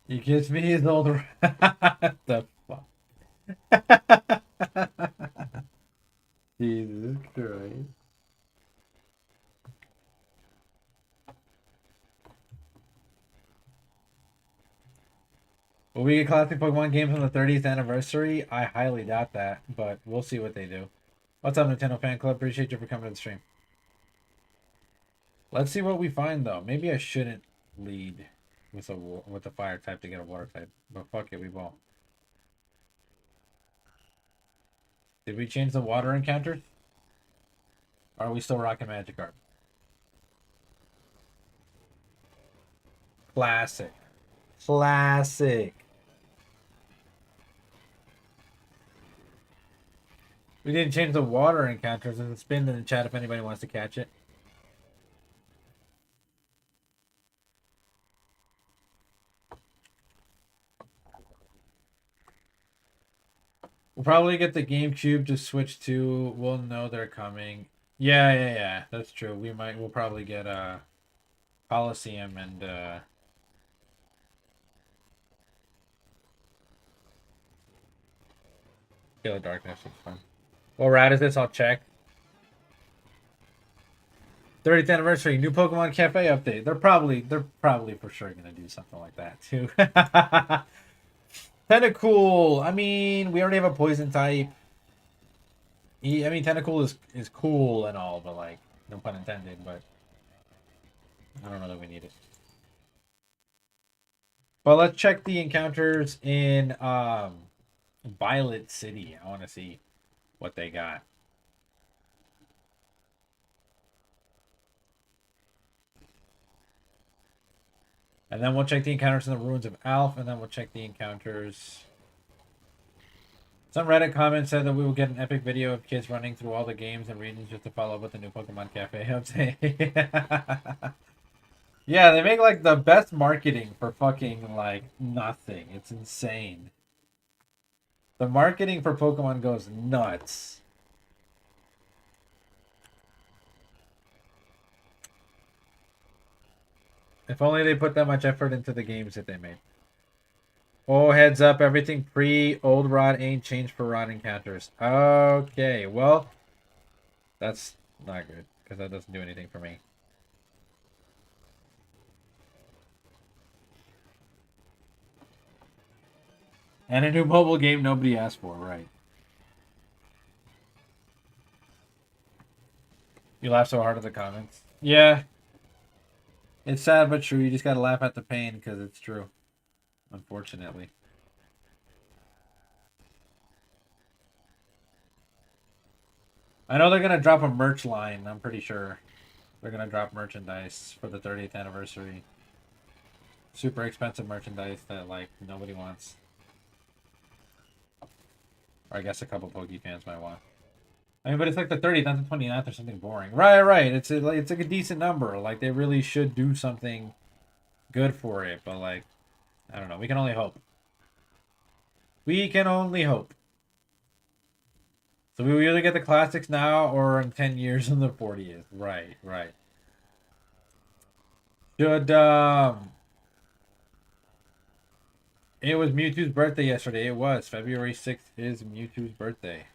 He gives me his old. The fuck? Jesus Christ. Will we get classic Pokemon games on the 30th anniversary? I highly doubt that, but we'll see what they do. What's up, Nintendo Fan Club? Appreciate you for coming to the stream. Let's see what we find, though. Maybe I shouldn't lead with a fire type to get a water type, but fuck it, we won't. Did we change the water encounters? Or are we still rocking Magikarp? Classic. Classic. We didn't change the water encounters. There's a spin in the chat if anybody wants to catch it. We'll probably get the GameCube to switch to. We'll know they're coming. Yeah. That's true. We'll probably get a Coliseum and Gale of Darkness. It's fun. Well, rad is this? I'll check. 30th anniversary, new Pokemon Cafe update. They're probably for sure gonna do something like that too. Tentacool. I mean, we already have a poison type. Tentacool is cool and all, but like, no pun intended. But I don't know that we need it. But let's check the encounters in Violet City. I want to see what they got. And then we'll check the encounters in the Ruins of Alph, and then we'll check the encounters. Some Reddit comments said that we will get an epic video of kids running through all the games and regions just to follow up with the new Pokemon Cafe update. Yeah, they make like the best marketing for fucking like nothing. It's insane. The marketing for Pokemon goes nuts. If only they put that much effort into the games that they made. Oh, heads up, everything pre-Old Rod ain't changed for Rod encounters. Okay, well, that's not good, because that doesn't do anything for me. And a new mobile game nobody asked for, right? You laugh so hard at the comments. Yeah. It's sad but true. You just gotta laugh at the pain, because it's true. Unfortunately. I know they're gonna drop a merch line. I'm pretty sure they're gonna drop merchandise for the 30th anniversary. Super expensive merchandise that like nobody wants. Or I guess a couple Poke fans might want. I mean, but it's like the 30th, not the 29th, or something boring. Right. It's like a decent number. Like they really should do something good for it. But like, I don't know. We can only hope. We can only hope. So we will either get the classics now or in 10 years in the 40th. Right. Should It was Mewtwo's birthday yesterday. It was. February 6th is Mewtwo's birthday.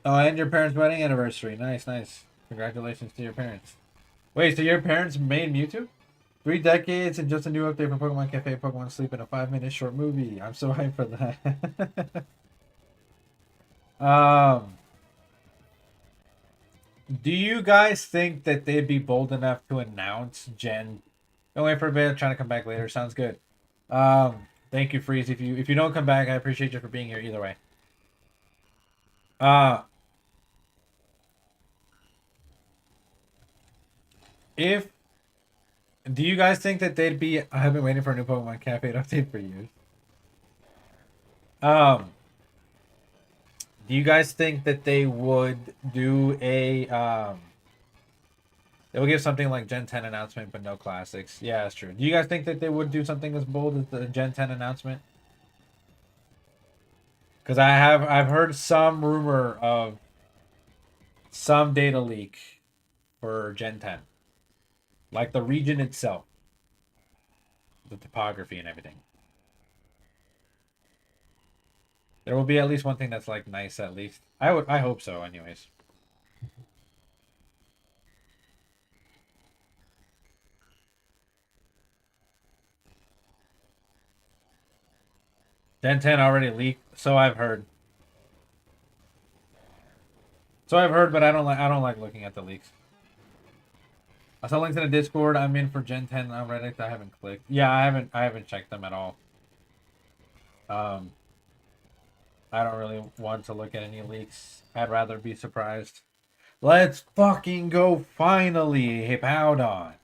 Oh, and your parents' wedding anniversary. Nice, nice. Congratulations to your parents. Wait, so your parents made Mewtwo? 3 decades and just a new update for Pokemon Cafe, Pokemon Sleep in a 5-minute short movie. I'm so hyped for that. um, do you guys think that they'd be bold enough to announce Gen? Don't wait for a bit. Trying to come back later. Sounds good. Thank you, Freeze. If you don't come back, I appreciate you for being here either way. Uh, if do you guys think that they'd be? I've been waiting for a new Pokemon Cafe update for years. Um, do you guys think that they would do a They will give something like Gen 10 announcement, but no classics. Yeah, that's true. Do you guys think that they would do something as bold as the Gen 10 announcement? Because I've heard some rumor of some data leak for Gen 10, like the region itself, the topography and everything. There will be at least one thing that's like nice, at least. I hope so, anyways. Gen 10 already leaked, so I've heard. So I've heard, but I don't like looking at the leaks. I saw links in the Discord. I'm in for Gen 10 on Reddit. I haven't clicked. Yeah, I haven't checked them at all. Um, I don't really want to look at any leaks. I'd rather be surprised. Let's fucking go finally, Hippowdon.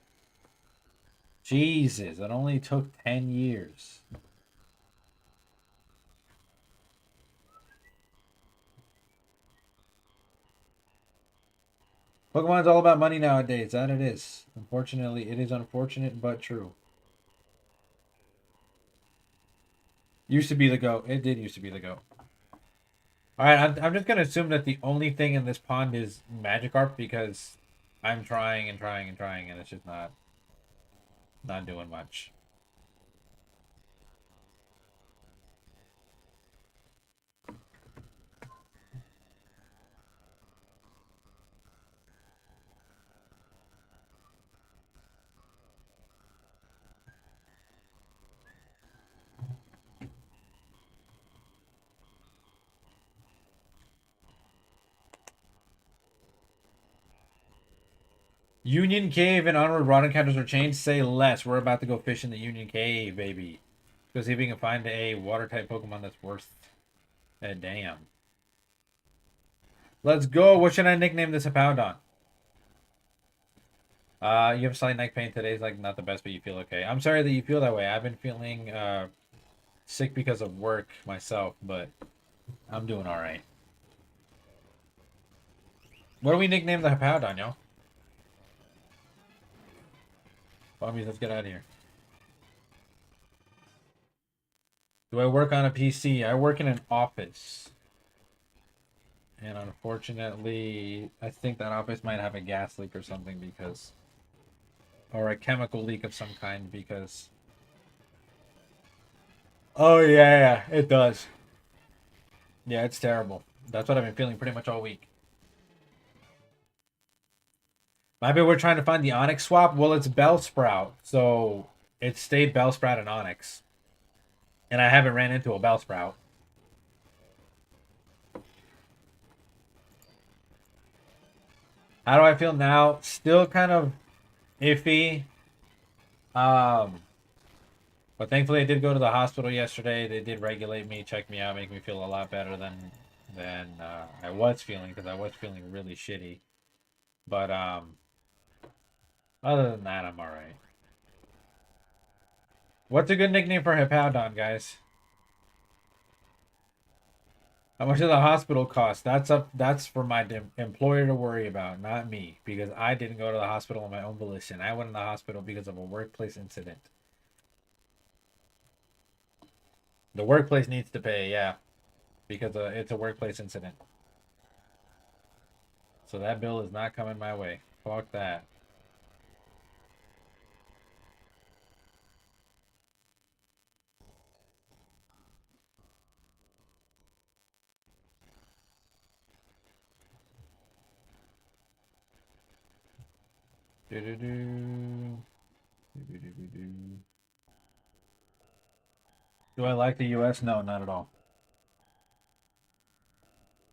Jesus, it only took 10 years. Pokemon's all about money nowadays. That it is. Unfortunately, it is unfortunate but true. Used to be the GOAT. It did used to be the GOAT. Alright, I'm just going to assume that the only thing in this pond is Magikarp because I'm trying and trying and trying and it's just not doing much. Union Cave and Onward Rod encounters are changed. Say less. We're about to go fish in the Union Cave, baby. Go see if we can find a water type Pokemon that's worth a damn. Let's go. What should I nickname this Hippowdon? You have slight neck pain. Today's like not the best, but you feel okay. I'm sorry that you feel that way. I've been feeling sick because of work myself, but I'm doing all right. What do we nickname the Hippowdon, yo? Bummies, let's get out of here. Do I work on a PC? I work in an office. And unfortunately, I think that office might have a gas leak or something because... Or a chemical leak of some kind because... Oh, yeah, it does. Yeah, it's terrible. That's what I've been feeling pretty much all week. Maybe we're trying to find the Onyx swap. Well, it's Bellsprout, so it stayed Bellsprout and Onyx. And I haven't ran into a Bellsprout. How do I feel now? Still kind of iffy. But thankfully I did go to the hospital yesterday. They did regulate me, check me out, make me feel a lot better than I was feeling because I was feeling really shitty. But other than that, I'm all right. What's a good nickname for Hippowdon, guys? How much does the hospital cost? That's for my employer to worry about, not me, because I didn't go to the hospital on my own volition. I went in the hospital because of a workplace incident. The workplace needs to pay, yeah, because it's a workplace incident. So that bill is not coming my way. Fuck that. Do-do-do. Do-do-do-do. Do I like the U.S.? No, not at all.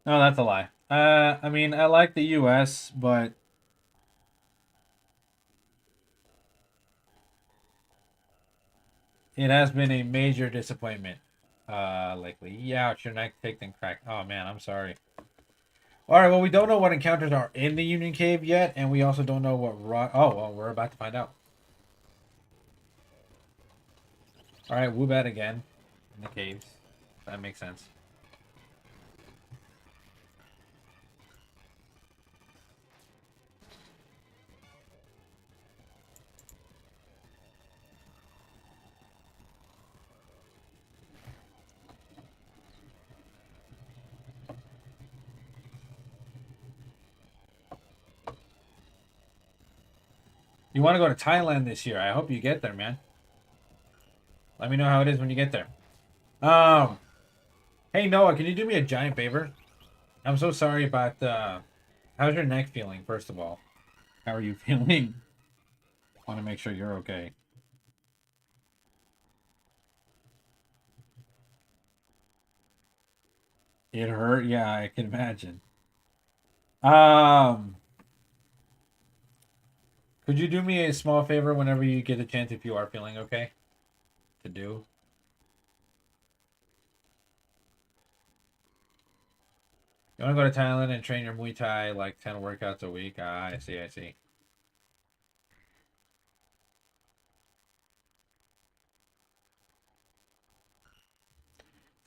No, that's a lie. I mean, I like the U.S., but it has been a major disappointment. Lately. Yeah, your neck picked and cracked. Oh man, I'm sorry. All right, well, we don't know what encounters are in the Union Cave yet, and we also don't know what rock. Oh, well, we're about to find out. All right, Woobat again in the caves. That makes sense. You want to go to Thailand this year? I hope you get there, man. Let me know how it is when you get there. Um, hey Noah, can you do me a giant favor? I'm so sorry about how's your neck feeling, first of all? How are you feeling? Want to make sure you're okay. It hurt? Yeah, I can imagine. Um, could you do me a small favor whenever you get a chance if you are feeling okay to do? You want to go to Thailand and train your Muay Thai like 10 workouts a week? Ah, I see, I see.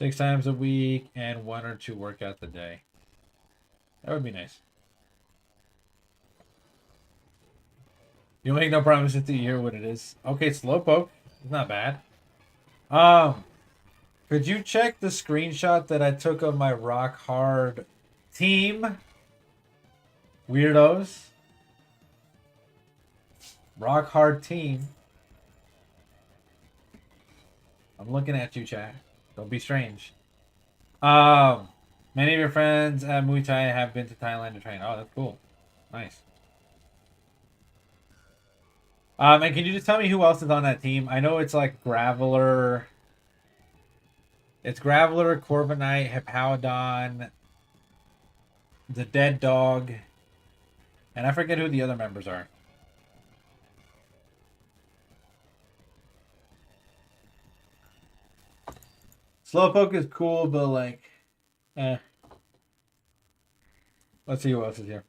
6 times a week and 1 or 2 workouts a day. That would be nice. You'll make no promises until you hear what it is. Okay, Slowpoke. It's not bad. Um, could you check the screenshot that I took of my rock hard team? Weirdos. Rock hard team. I'm looking at you, chat. Don't be strange. Many of your friends at Muay Thai have been to Thailand to train. Oh, that's cool. Nice. And can you just tell me who else is on that team? I know it's like Graveler. It's Graveler, Corviknight, Hippowdon, the Dead Dog, and I forget who the other members are. Slowpoke is cool, but like, eh. Let's see who else is here.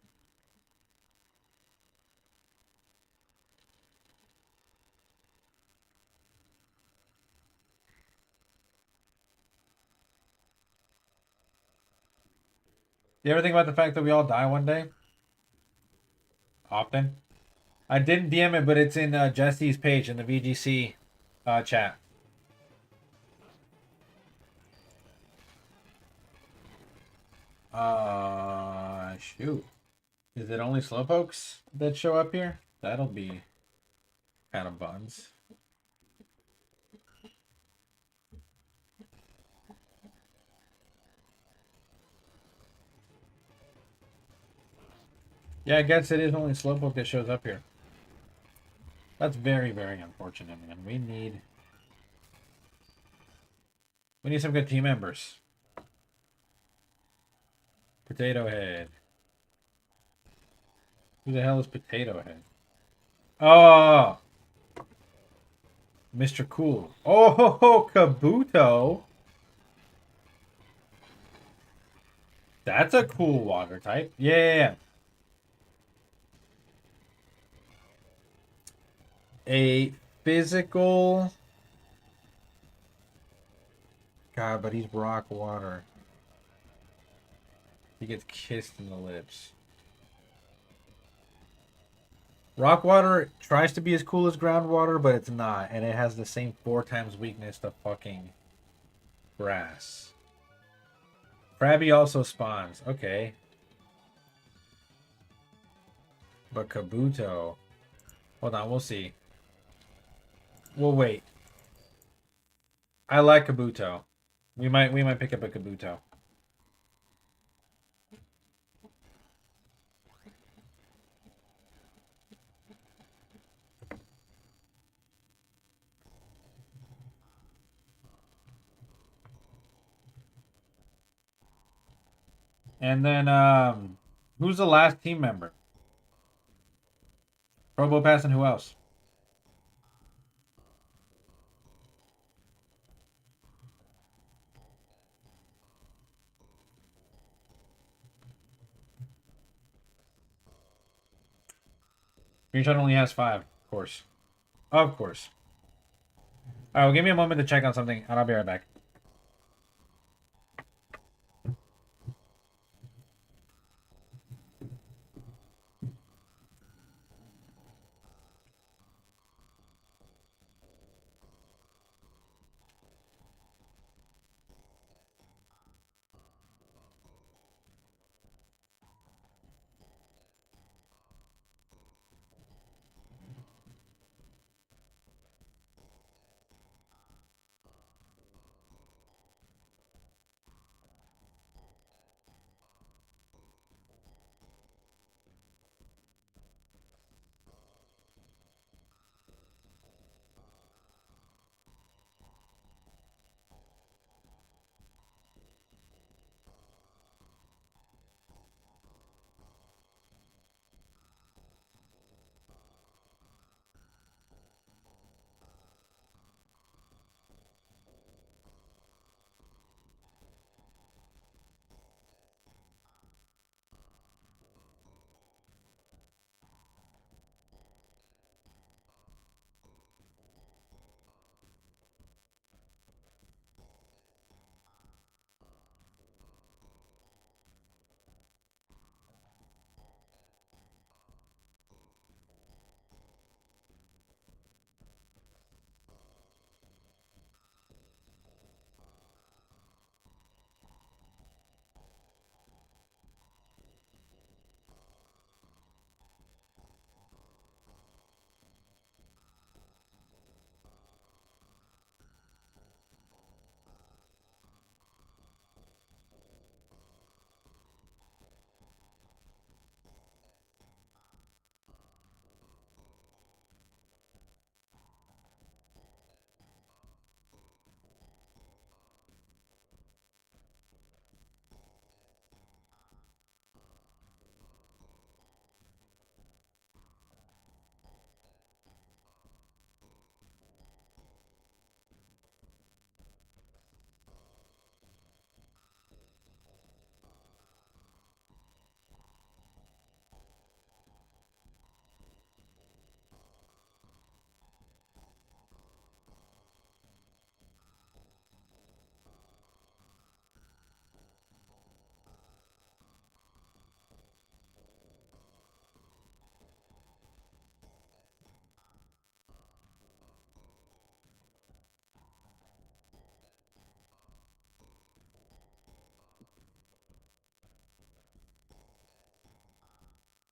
You ever think about the fact that we all die one day? Often. I didn't DM it, but it's in Jesse's page in the VGC chat. Shoot. Is it only Slowpokes that show up here? That'll be kind of buns. Yeah, I guess it is only Slowpoke that shows up here. That's very, very unfortunate, man. We need some good team members. Potato Head. Who the hell is Potato Head? Oh, Mr. Cool. Oh, ho, ho, Kabuto. That's a cool water type. Yeah. A physical. God, but he's rock water. He gets kissed in the lips. Rock water tries to be as cool as groundwater, but it's not. And it has the same 4 times weakness to fucking grass. Krabby also spawns. Okay. But Kabuto. Hold on, we'll see. We'll wait. I like Kabuto. We might pick up a Kabuto. And then who's the last team member? Probopass and who else? Greenshot only has 5, of course. Of course. Alright, well, give me a moment to check on something, and I'll be right back.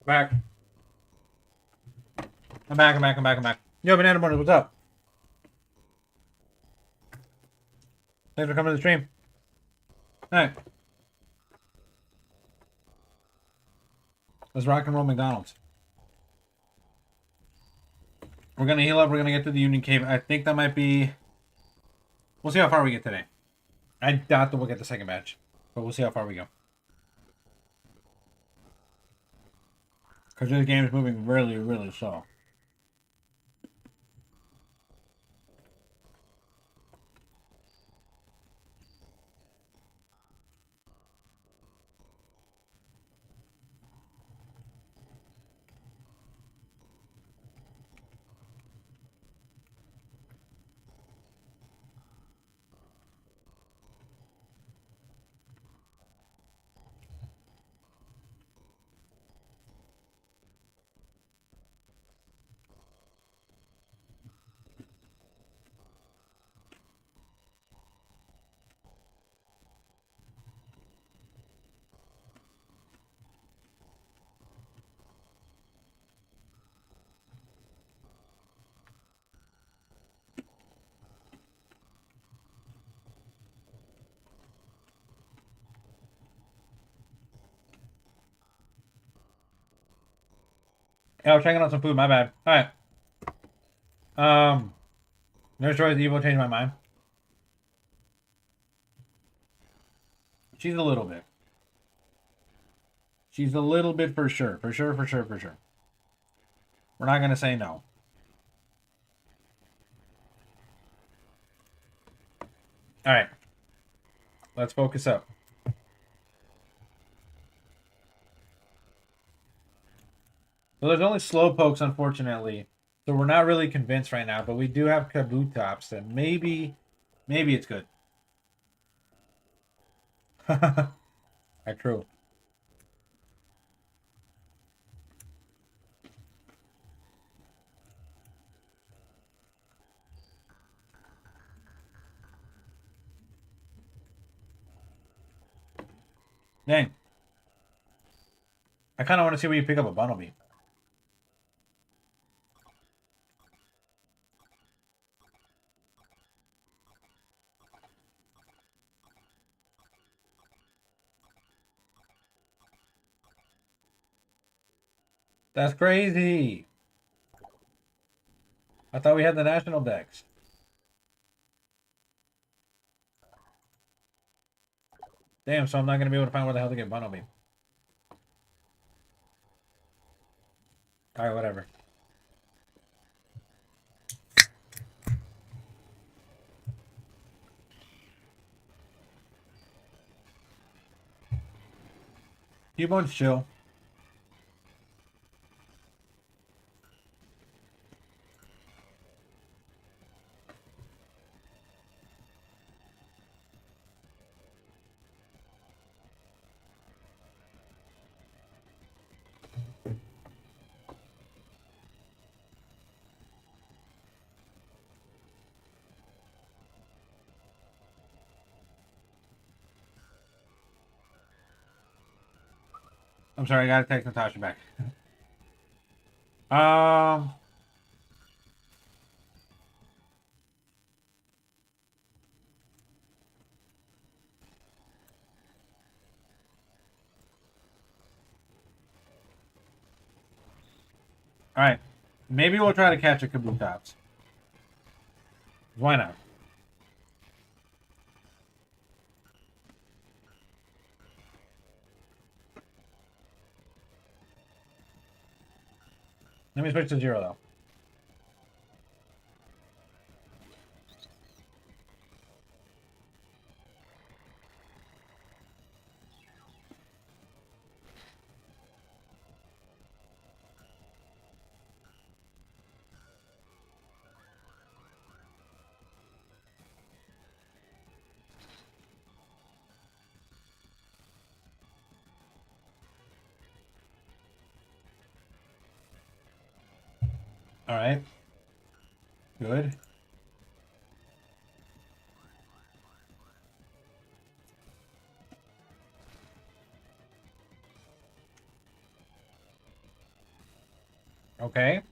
Back. I'm back. Yo, Banana Boners, what's up? Thanks for coming to the stream. Alright. Let's rock and roll McDonald's. We're gonna heal up, we're gonna get to the Union Cave. I think that might be... We'll see how far we get today. I doubt that we'll get the second match. But we'll see how far we go. Because this game is moving really, really slow. Yeah, I was checking on some food. My bad. All right. Nurse Joy's evil changed my mind. She's a little bit. She's a little bit for sure. For sure, for sure, for sure. We're not going to say no. All right. Let's focus up. So there's only slow pokes, unfortunately. So we're not really convinced right now, but we do have Kabutops, and maybe it's good. True. Dang. I kind of want to see where you pick up a Bunnelby. That's crazy. I thought we had the national decks. Damn, so I'm not going to be able to find where the hell to get Bunnelby. Alright, whatever. Cubone, chill. I'm sorry, I gotta text Natasha back. Um, Alright. Maybe we'll try to catch a Kabutops. Why not? Let me switch to 0, though. Alright. Good. Okay.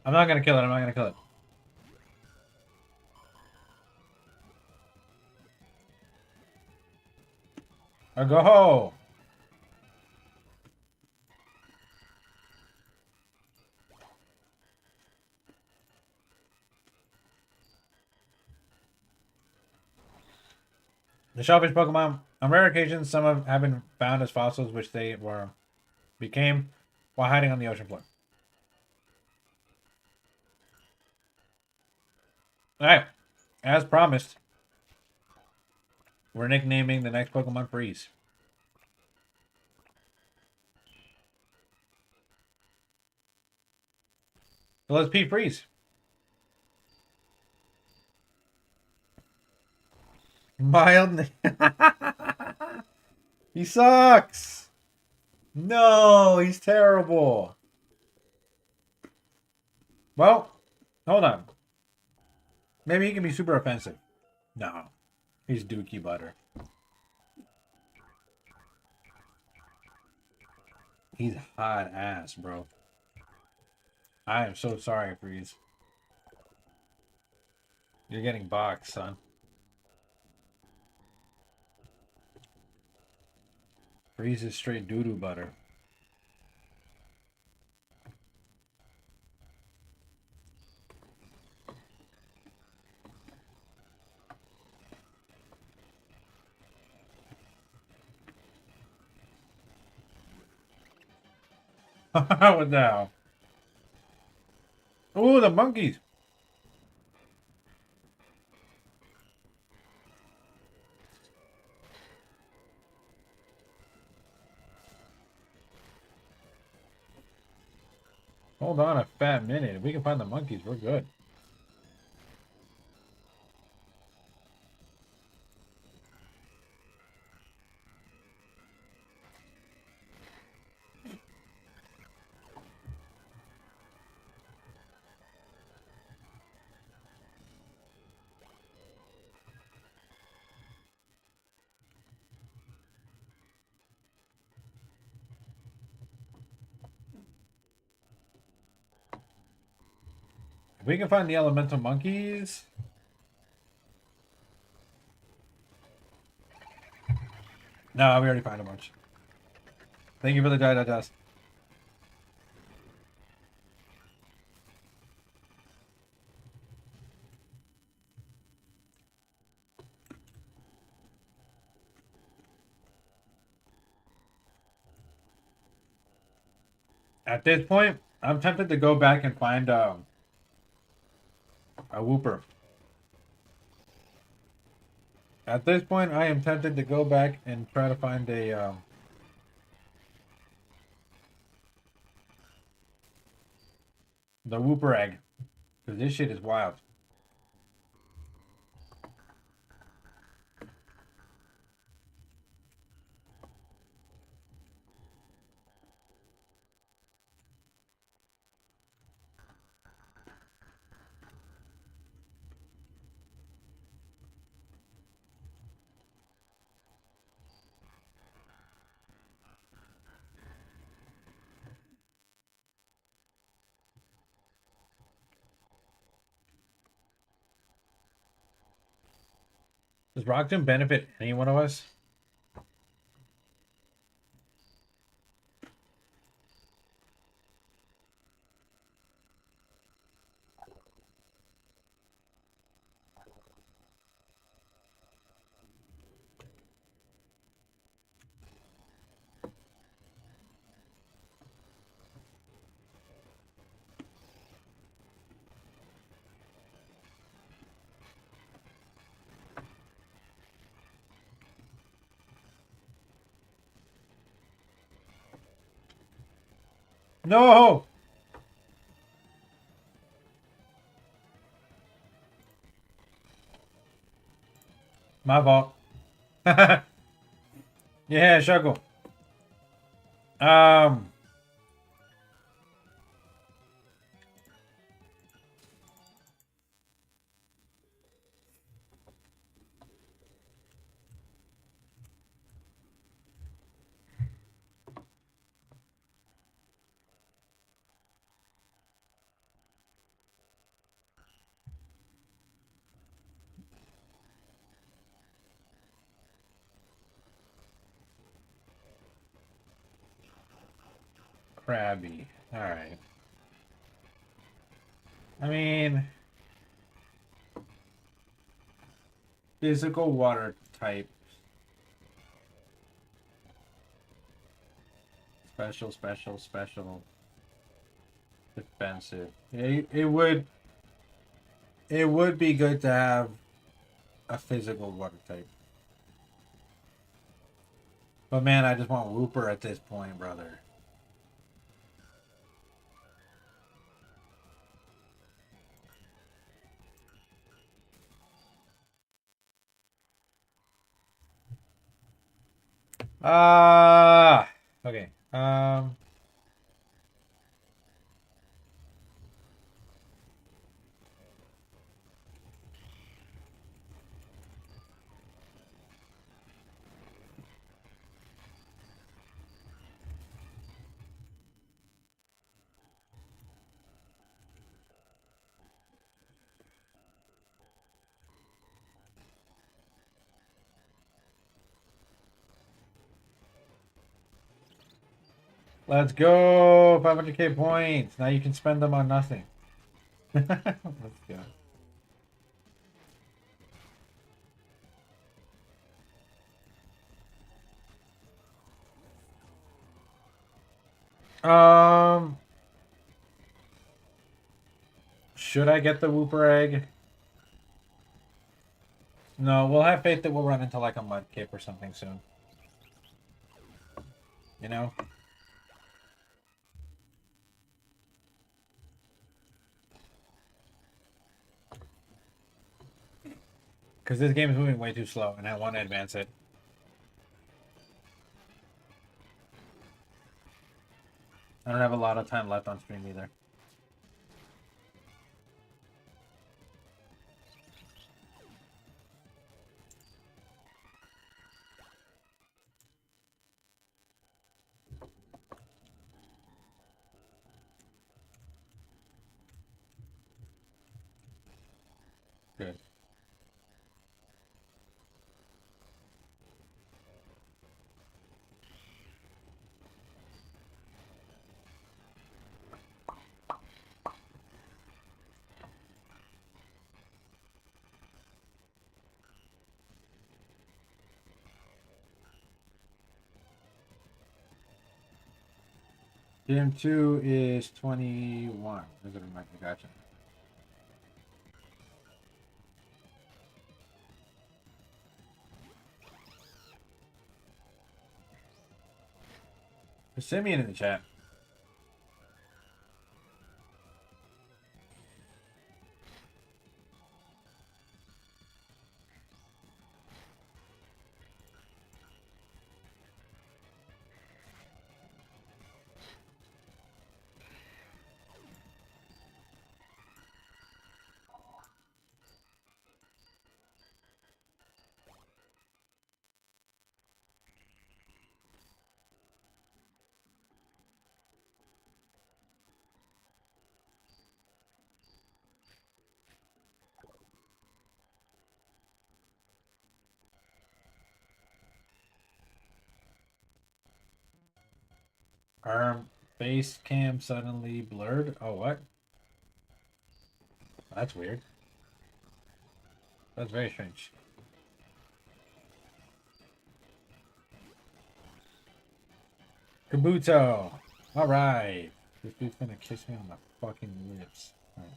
I'm not gonna kill it. I'm not gonna kill it. Or go. The shellfish Pokemon. On rare occasions, some have been found as fossils, which they became while hiding on the ocean floor. Alright. As promised, we're nicknaming the next Pokemon Freeze. So let's P Freeze. Mild. He sucks. No, he's terrible. Well, hold on. Maybe he can be super offensive. No, he's Dookie Butter. He's hot ass, bro. I am so sorry, Freeze. You're getting boxed, son. Freezes straight doo-doo butter. What the hell? Oh, the monkeys. Hold on a fat minute. If we can find the monkeys, we're good. If we can find the elemental monkeys. No, we already found a bunch. Thank you for the data test. At this point, I'm tempted to go back and find a whooper. At this point, I am tempted to go back and try to find a the whooper egg, because this shit is wild. Does Rockton benefit any one of us? No! My fault. Yeah, Shuckle. Crabby. Alright. I mean, physical water type. Special, special, special. Defensive. It would be good to have a physical water type. But man, I just want Whooper at this point, brother. Okay. Let's go! 500k points. Now you can spend them on nothing. Let's go. Should I get the Wooper egg? No, we'll have faith that we'll run into like a Mudkip or something soon. You know? Because this game is moving way too slow, and I want to advance it. I don't have a lot of time left on stream either. Good. Game 2 is 21. Is it right? Gotcha. There's Simeon in the chat. Face cam suddenly blurred. Oh, what? That's weird. That's very strange. Kabuto! Alright. This dude's gonna kiss me on the fucking lips. All right.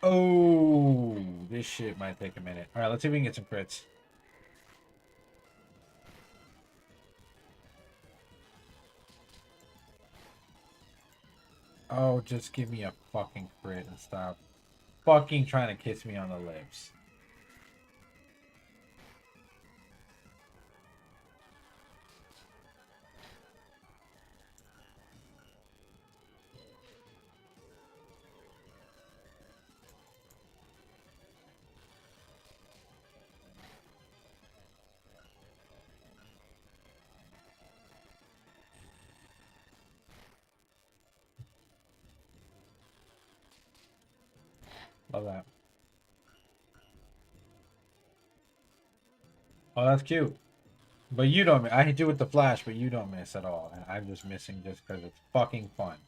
Oh, this shit might take a minute. All right, let's see if we can get some crits. Oh, just give me a fucking crit and stop fucking trying to kiss me on the lips. Love that. Oh, that's cute. But you don't. I hit you with the flash, but you don't miss at all. And I'm just missing just because it's fucking fun.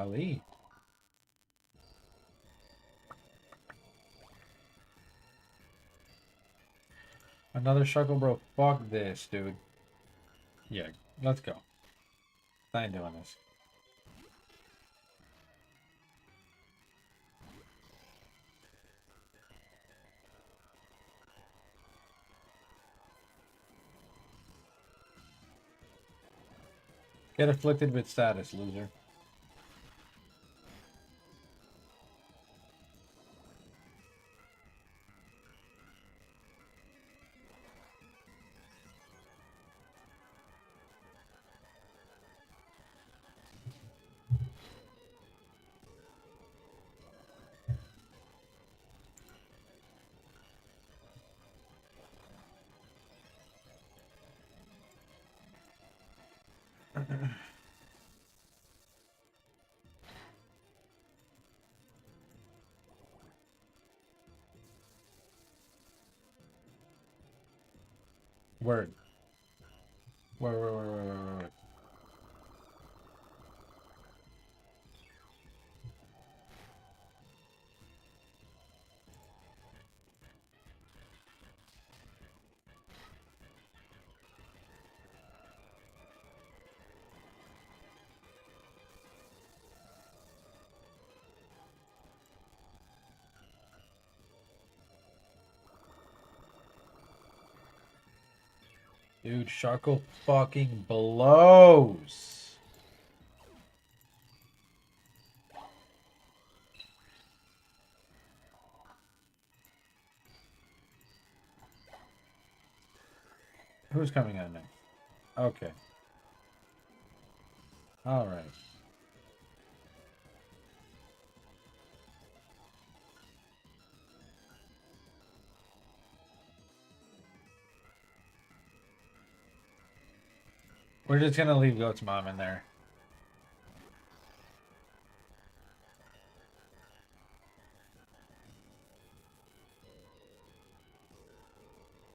Golly. Another Shuckle, bro. Fuck this, dude. Yeah, let's go. I ain't doing this. Get afflicted with status, loser. Word. Word. Dude, Shuckle fucking blows. Who's coming on next? Okay. All right. We're just gonna leave Goat's mom in there.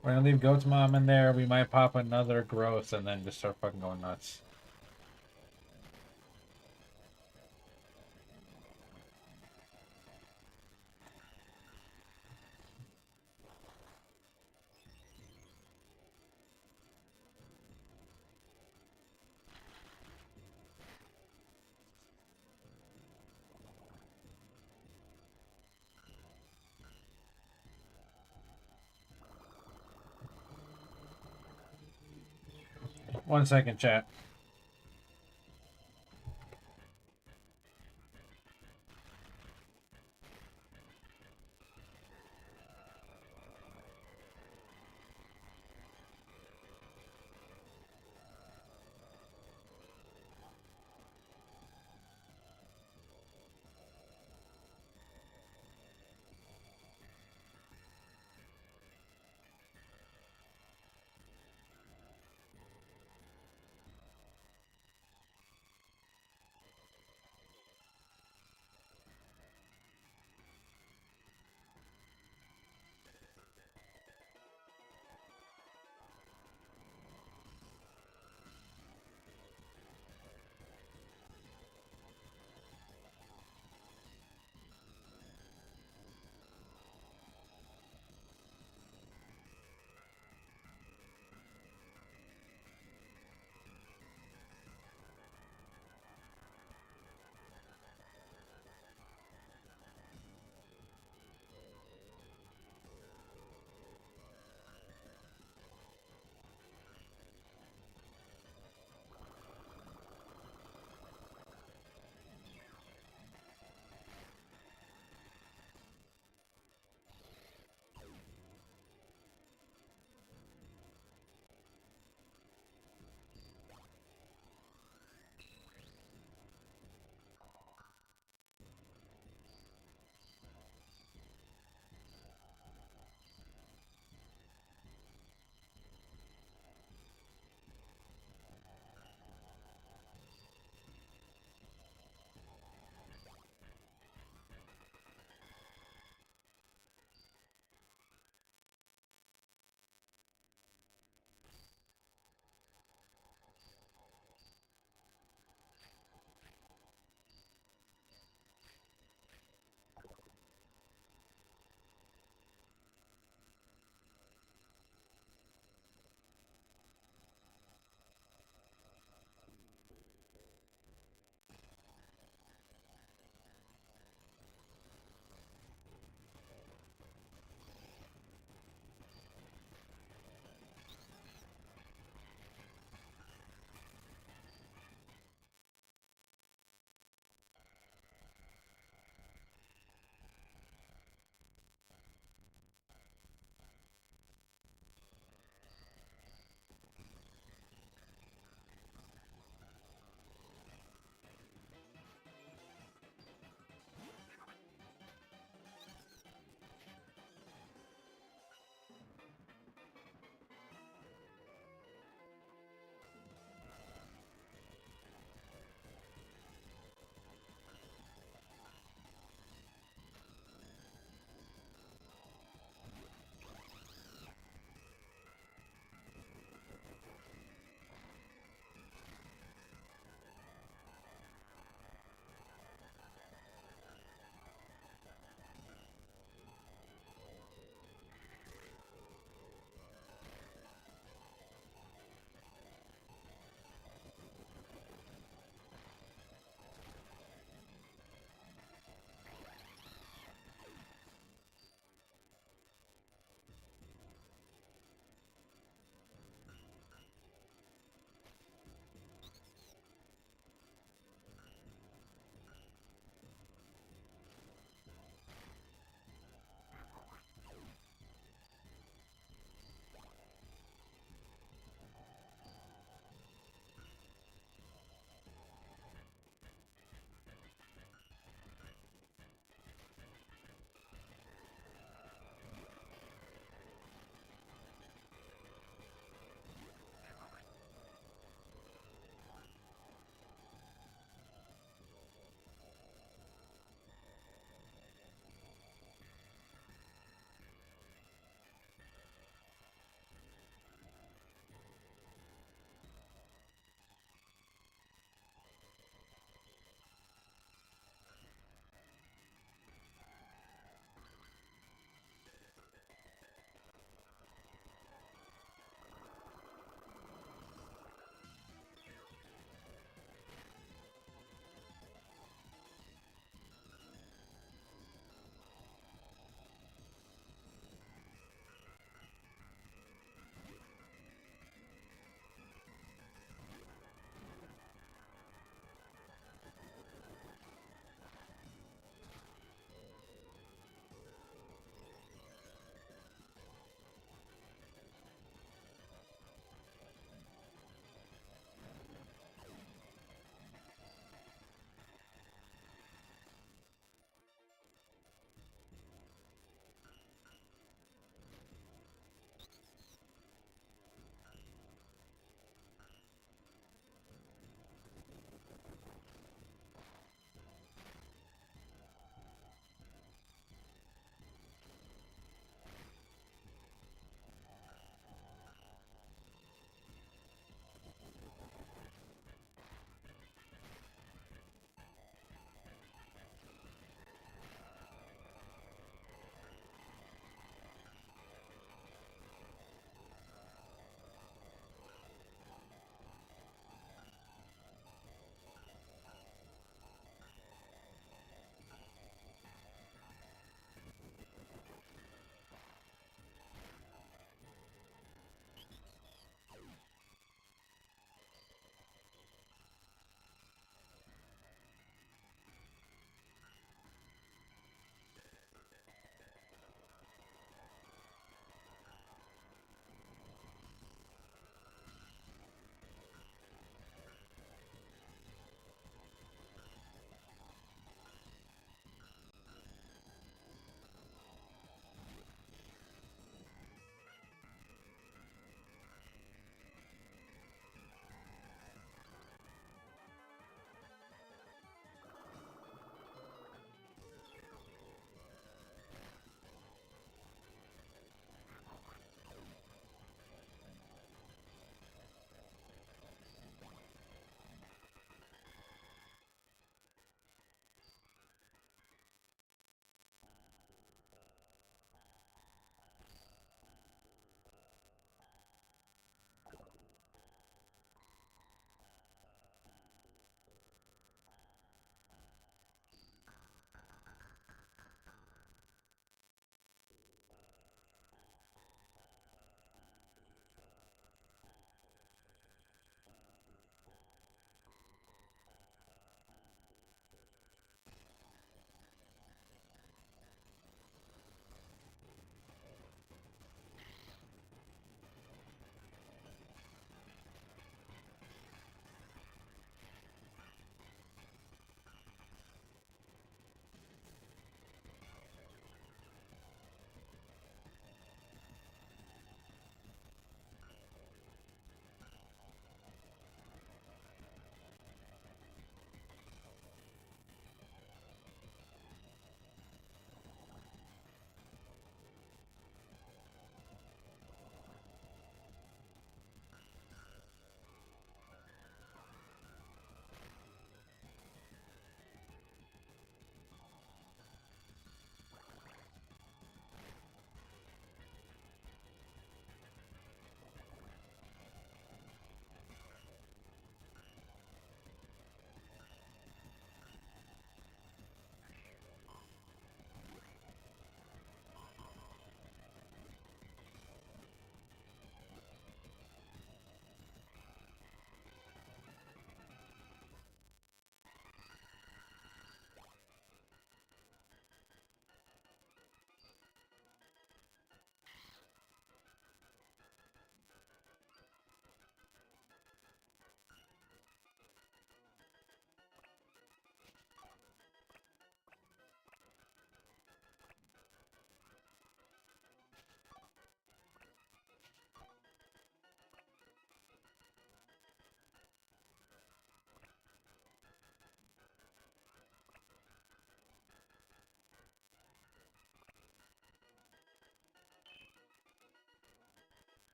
We're gonna leave Goat's mom in there. We might pop another growth and then just start fucking going nuts. One second, chat.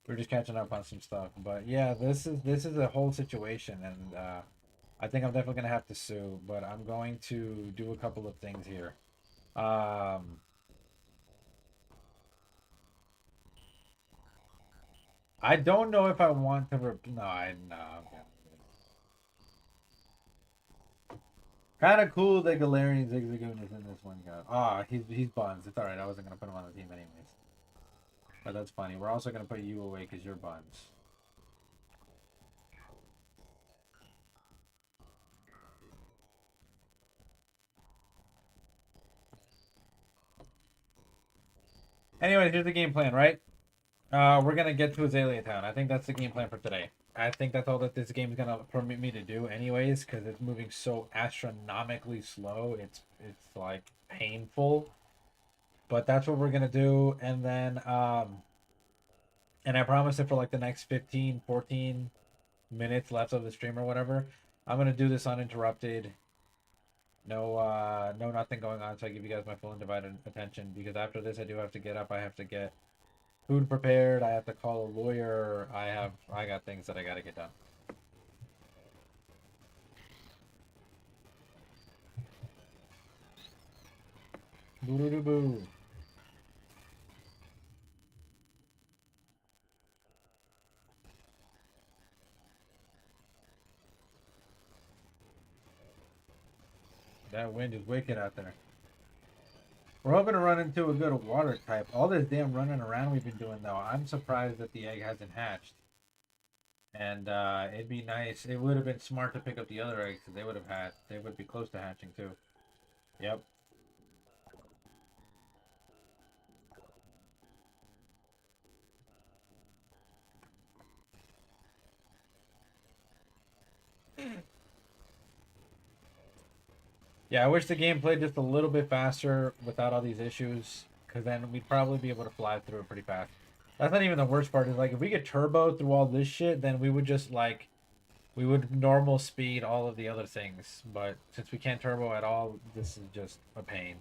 we're just catching up on some stuff. But yeah, this is a whole situation, and I think I'm definitely gonna have to sue. But I'm going to do a couple of things here. Um, I don't know if I want to. No, no. Okay. Kind of cool that Galarian Zigzagoon is in this one, guy. Ah, he's buns. It's all right. I wasn't gonna put him on the team anyways. But that's funny. We're also gonna put you away because you're buns. Anyways, here's the game plan, right? We're gonna get to Azalea Town. I think that's the game plan for today. I think that's all that this game's gonna permit me to do, anyways, because it's moving so astronomically slow. It's like painful, but that's what we're gonna do. And I promise it for like the next 15, 14 minutes left of the stream or whatever. I'm gonna do this uninterrupted. No, no, nothing going on. So I give you guys my full undivided attention because after this, I do have to get up. I have to get food prepared. I have to call a lawyer. I got things that I got to get done. Boo doo boo. That wind is wicked out there. We're hoping to run into a good water type. All this damn running around we've been doing, though, I'm surprised that the egg hasn't hatched. And it'd be nice. It would have been smart to pick up the other eggs because they would have had. They would be close to hatching too. Yep. Yeah, I wish the game played just a little bit faster without all these issues, because then we'd probably be able to fly through it pretty fast. That's not even the worst part. Is like if we get turbo through all this shit, then we would just like we would normal speed all of the other things. But since we can't turbo at all, this is just a pain.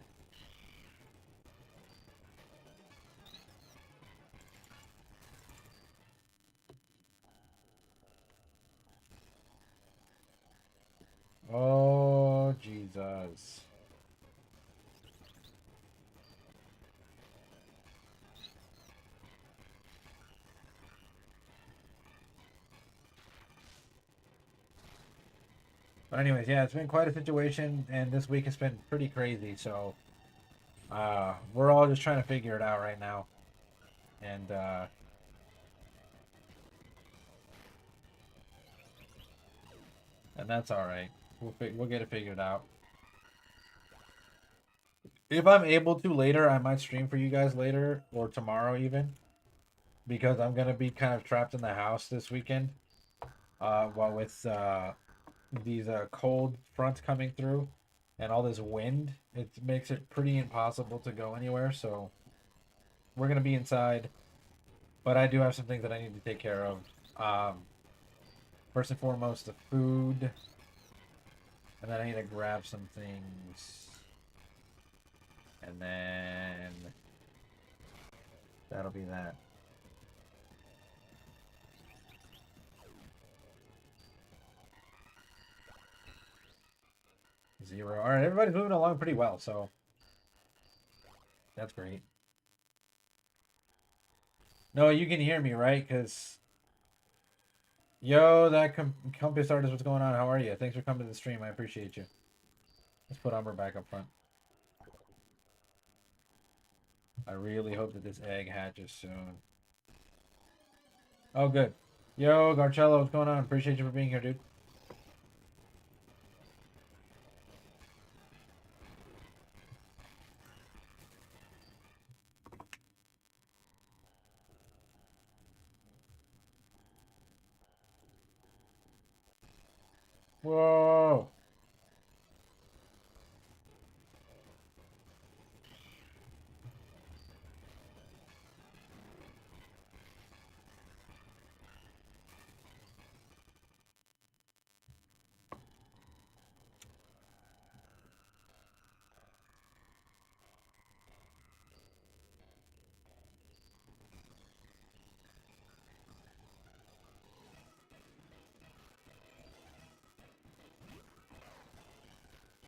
Oh Jesus. But anyways, yeah, it's been quite a situation, and this week has been pretty crazy. So we're all just trying to figure it out right now, and and that's all right. We'll get it figured out. If I'm able to later, I might stream for you guys later or tomorrow even, because I'm gonna be kind of trapped in the house this weekend. While with these cold fronts coming through and all this wind, it makes it pretty impossible to go anywhere. So we're gonna be inside, but I do have some things that I need to take care of. First and foremost, the food, and then I need to grab some things, and then that'll be that. Zero. All right, everybody's moving along pretty well, so that's great. No, you can hear me, right? Because yo, that compass artist, what's going on? How are you? Thanks for coming to the stream. I appreciate you. Let's put Umber back up front. I really hope that this egg hatches soon. Oh, good. Yo, Garcello, what's going on? Appreciate you for being here, dude. Whoa.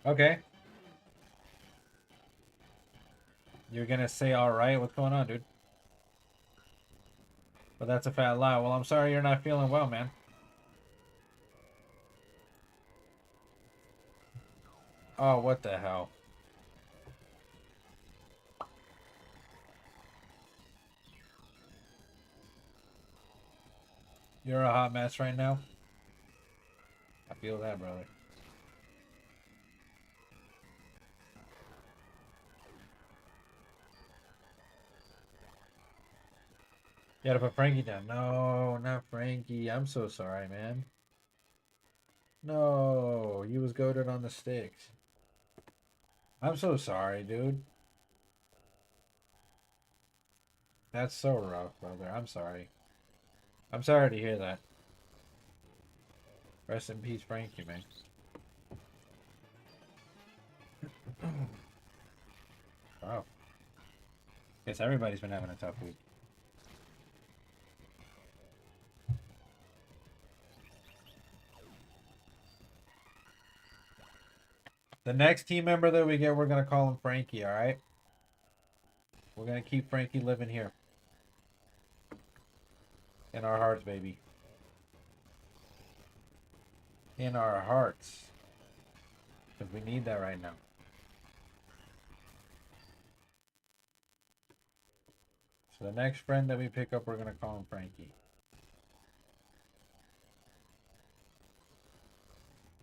Okay. You're gonna say alright? What's going on, dude? But that's a fat lie. Well, I'm sorry you're not feeling well, man. Oh, what the hell? You're a hot mess right now? I feel that, brother. You gotta put Frankie down. No, not Frankie. I'm so sorry, man. No, you was goaded on the sticks. I'm so sorry, dude. That's so rough, brother. I'm sorry. I'm sorry to hear that. Rest in peace, Frankie, man. Wow. Guess everybody's been having a tough week. The next team member that we get, we're gonna call him Frankie, alright? We're gonna keep Frankie living here. In our hearts, baby. In our hearts. Because we need that right now. So the next friend that we pick up, we're gonna call him Frankie.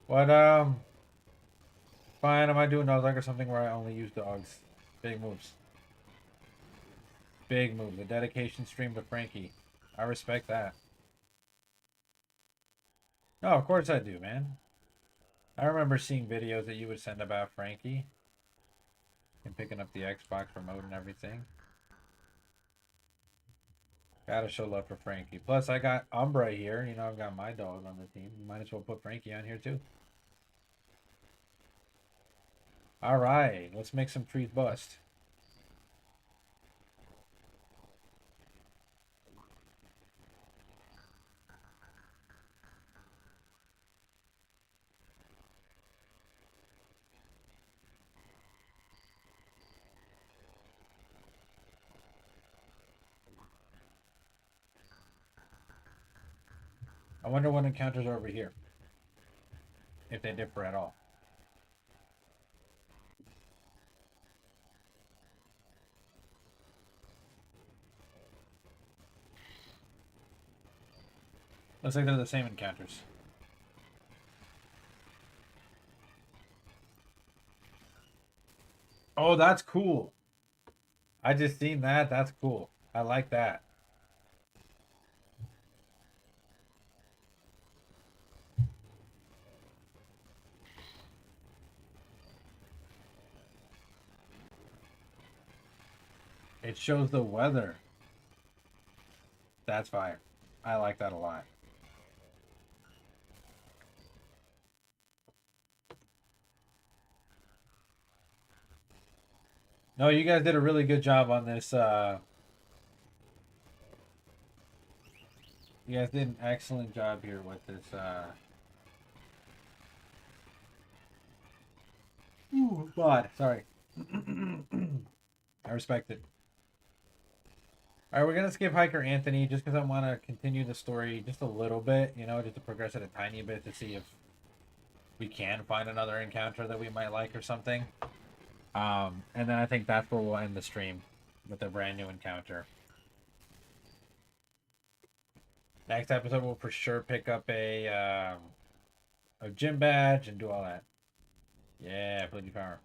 What fine am I doing Nuzlocke or something where I only use dogs? Big moves. Big move. The dedication stream to Frankie. I respect that. No, of course I do, man. I remember seeing videos that you would send about Frankie and picking up the Xbox remote and everything. Gotta show love for Frankie. Plus, I got Umbra here. You know, I've got my dog on the team. Might as well put Frankie on here too. All right, let's make some trees bust. I wonder what encounters are over here. If they differ at all. Looks like they're the same encounters. Oh, that's cool. I just seen that. That's cool. I like that. It shows the weather. That's fire. I like that a lot. No, you guys did a really good job on this. You guys did an excellent job here with this. Ooh, God, sorry. I respect it. All right, we're gonna skip Hiker Anthony just because I want to continue the story just a little bit, you know, just to progress it a tiny bit to see if we can find another encounter that we might like or something. And then I think that's where we'll end the stream with a brand new encounter. Next episode, we'll for sure pick up a gym badge and do all that. Yeah, Pledgy Power.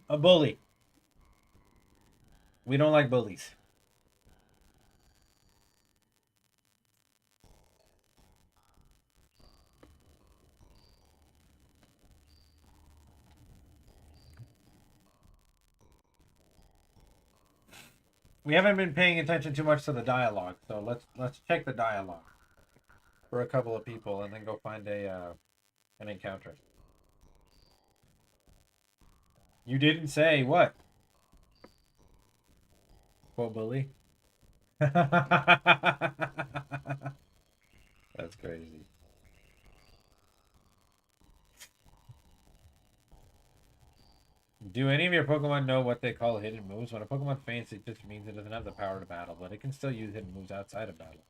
A bully. We don't like bullies. We haven't been paying attention too much to the dialogue, so let's check the dialogue for a couple of people and then go find a an encounter. You didn't say what? Quote bully. That's crazy. Do any of your Pokemon know what they call hidden moves? When a Pokemon faints, it just means it doesn't have the power to battle, but it can still use hidden moves outside of battle.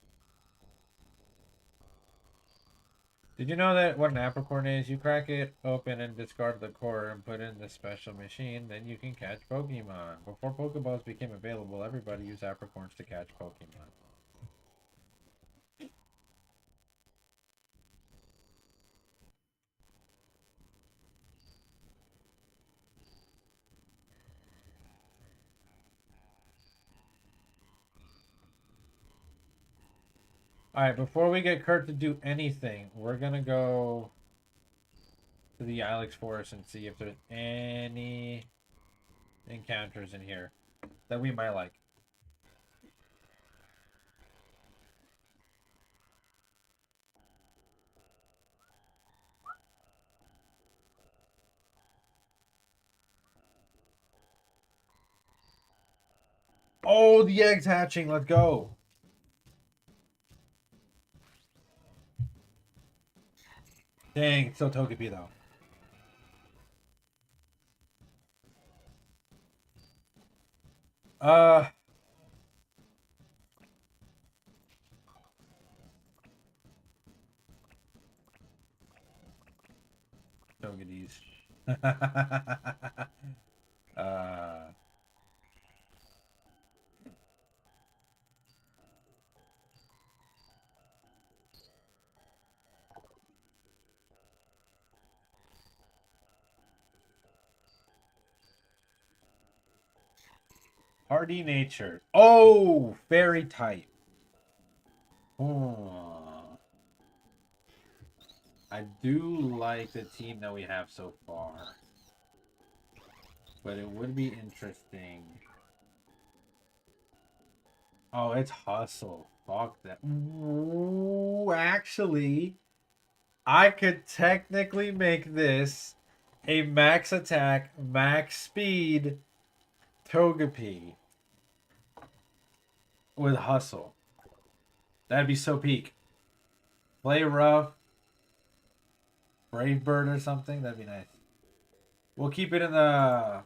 Did you know that what an apricorn is? You crack it open and discard the core and put in the special machine, then you can catch Pokemon. Before Pokeballs became available, everybody used apricorns to catch Pokemon. Alright, before we get Kurt to do anything, we're gonna go to the Ilex Forest and see if there's any encounters in here that we might like. Oh, the egg's hatching. Let's go. Dang, it's still Togepi though. Uh, Togedy's. uh, Hardy nature. Oh, fairy type. Oh. I do like the team that we have so far. But it would be interesting. Oh, it's hustle. Fuck that. Ooh, actually, I could technically make this a max attack, max speed Togepi with hustle. That'd be so peak. Play rough, Brave Bird or something. That'd be nice. We'll keep it in the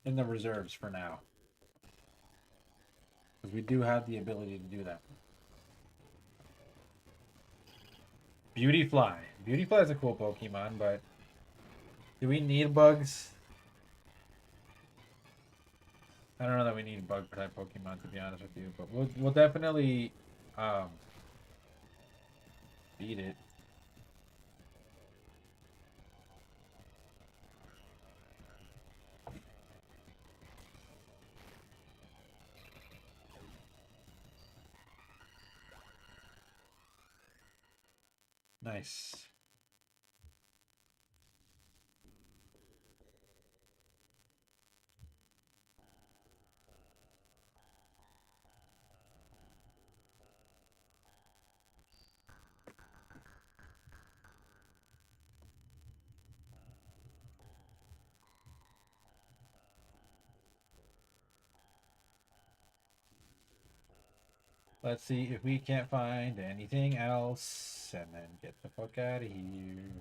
in the reserves for now. Because we do have the ability to do that. Beautyfly. Beautyfly is a cool Pokemon, but do we need bugs? I don't know that we need bug type Pokemon to be honest with you, but we'll definitely beat it. Nice. Let's see if we can't find anything else, and then get the fuck out of here.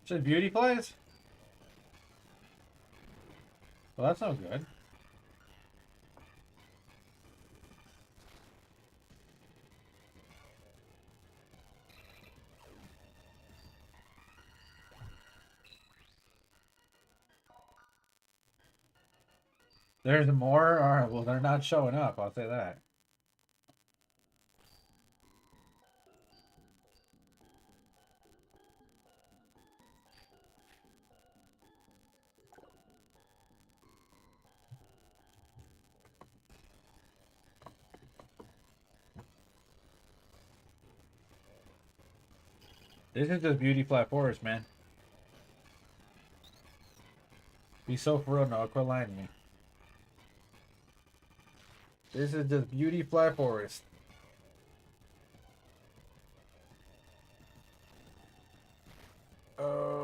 Should beauty flies? Well, that's no good. There's more? Alright, well, they're not showing up, I'll say that. This is just Beauty Flat Forest, man. Be so for real, no, quit lying to me. This is just Beauty Flat Forest. Oh.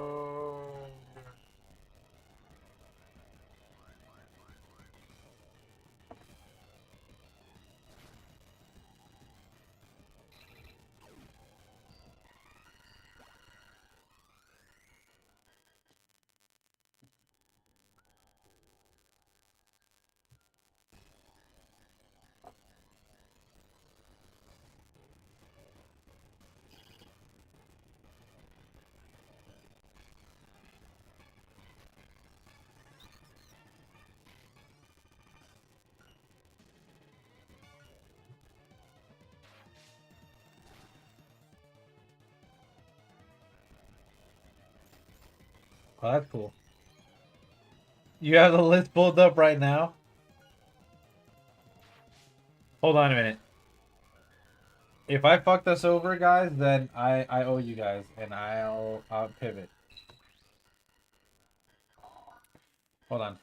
Oh, that's cool. You have the list pulled up right now? Hold on a minute. If I fuck this over, guys, then I owe you guys, and I'll pivot. Hold on.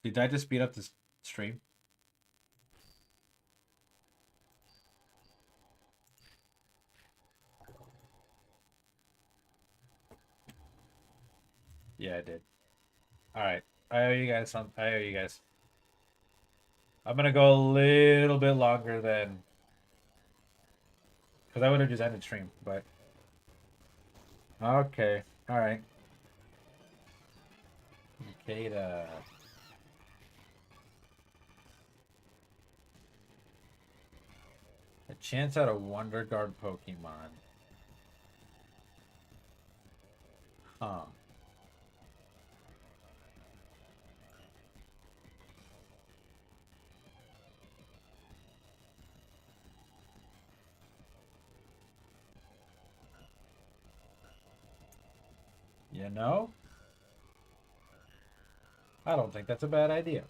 Did I just speed up this stream? Yeah, I did. All right. I owe you guys some. I owe you guys. I'm gonna go a little bit longer than, because I would have just ended stream, but okay. All right. Kata. A chance at a Wonder Guard Pokemon. Huh. You know? I don't think that's a bad idea.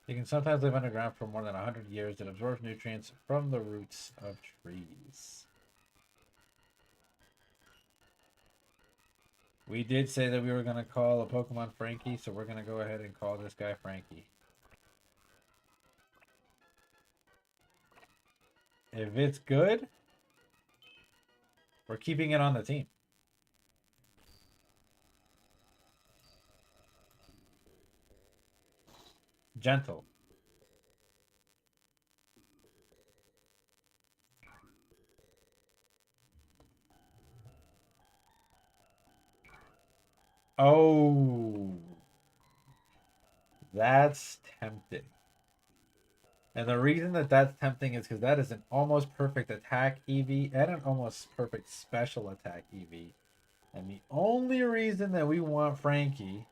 They can sometimes live underground for more than 100 years and absorb nutrients from the roots of trees. We did say that we were going to call a Pokemon Frankie, so we're going to go ahead and call this guy Frankie. If it's good, we're keeping it on the team. Gentle. Oh, that's tempting. And the reason that that's tempting is because that is an almost perfect attack EV and an almost perfect special attack EV. And the only reason that we want Frankie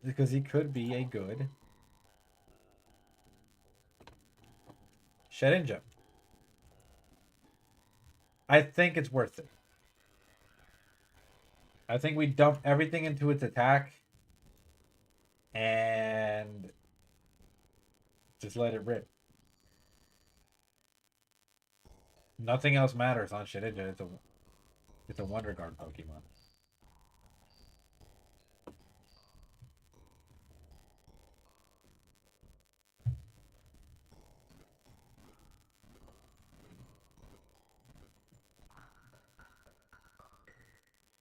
is because he could be a good Shedinja. I think it's worth it. I think we dump everything into its attack and just let it rip. Nothing else matters on Shedinja. It's a Wonder Guard Pokemon.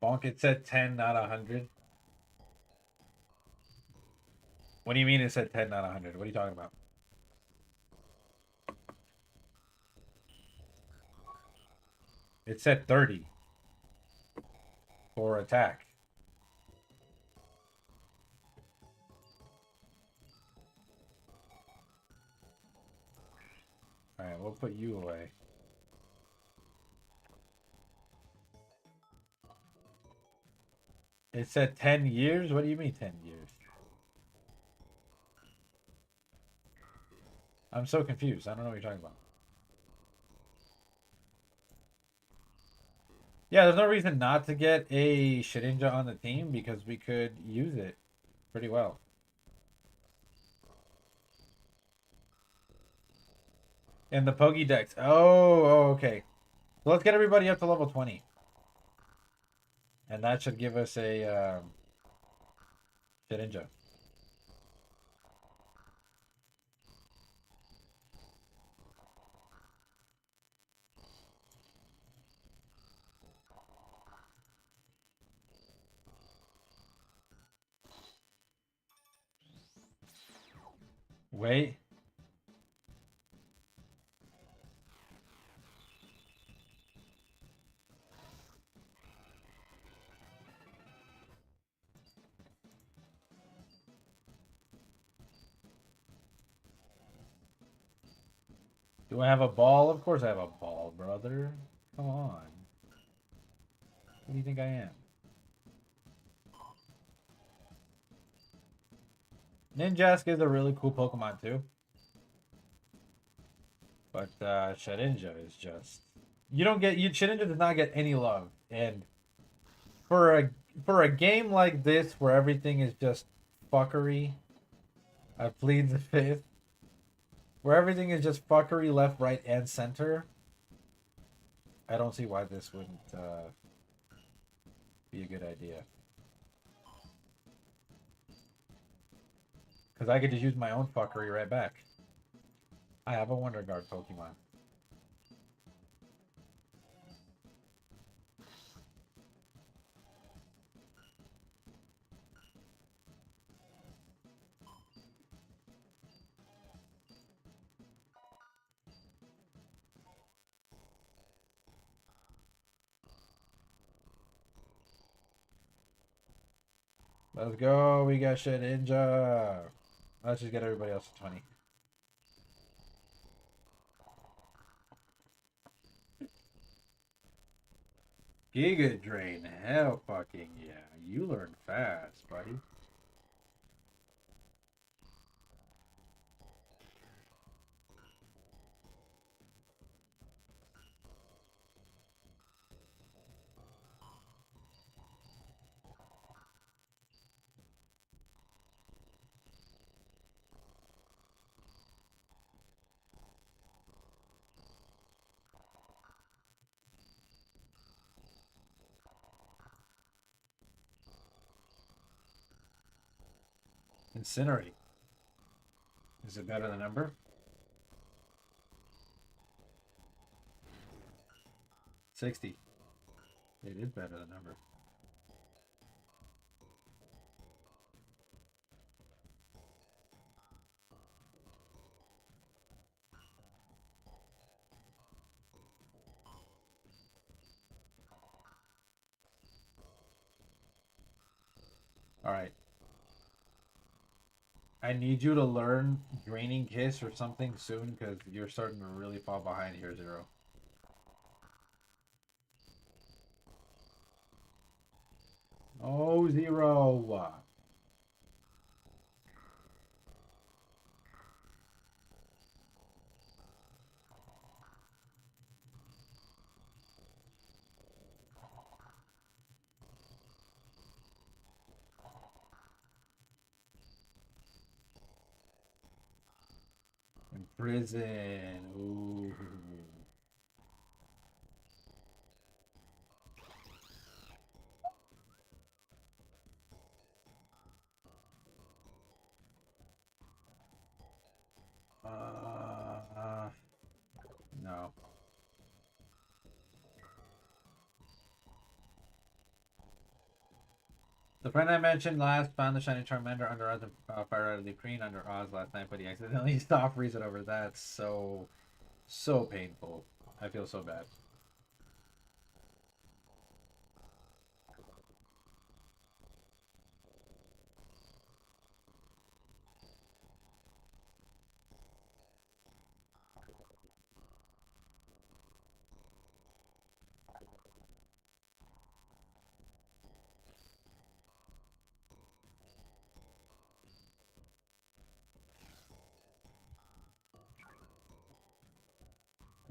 Bonk, it said 10, not 100. What do you mean it said 10, not 100? What are you talking about? It said 30 for attack. Alright, we'll put you away. It said 10 years? What do you mean 10 years? I'm so confused. I don't know what you're talking about. Yeah, there's no reason not to get a Shedinja on the team because we could use it pretty well. In the Pokédex. Oh, okay. So let's get everybody up to level 20. And that should give us a Shedinja. Wait. Do I have a ball? Of course I have a ball, brother. Come on. Who do you think I am? Ninjask is a really cool Pokemon too. But Shedinja is just Shedinja does not get any love. And for a game like this where everything is just fuckery, I plead the fifth. Where everything is just fuckery left, right, and center, I don't see why this wouldn't be a good idea. Because I could just use my own fuckery right back. I have a Wonder Guard Pokemon. Let's go. We got Shedinja. Let's just get everybody else to 20. Giga Drain. Hell fucking yeah. You learn fast, buddy. Incinerate. Is it better than Ember? 60. It is better than Ember. Alright. I need you to learn Draining Kiss or something soon because you're starting to really fall behind here, Zero. Oh, Zero. In prison. Ooh. No. The friend I mentioned last found the shiny Charmander under Oz Fire out of the Kreen under Oz last night, but he accidentally stopped freezing over that. So painful. I feel so bad.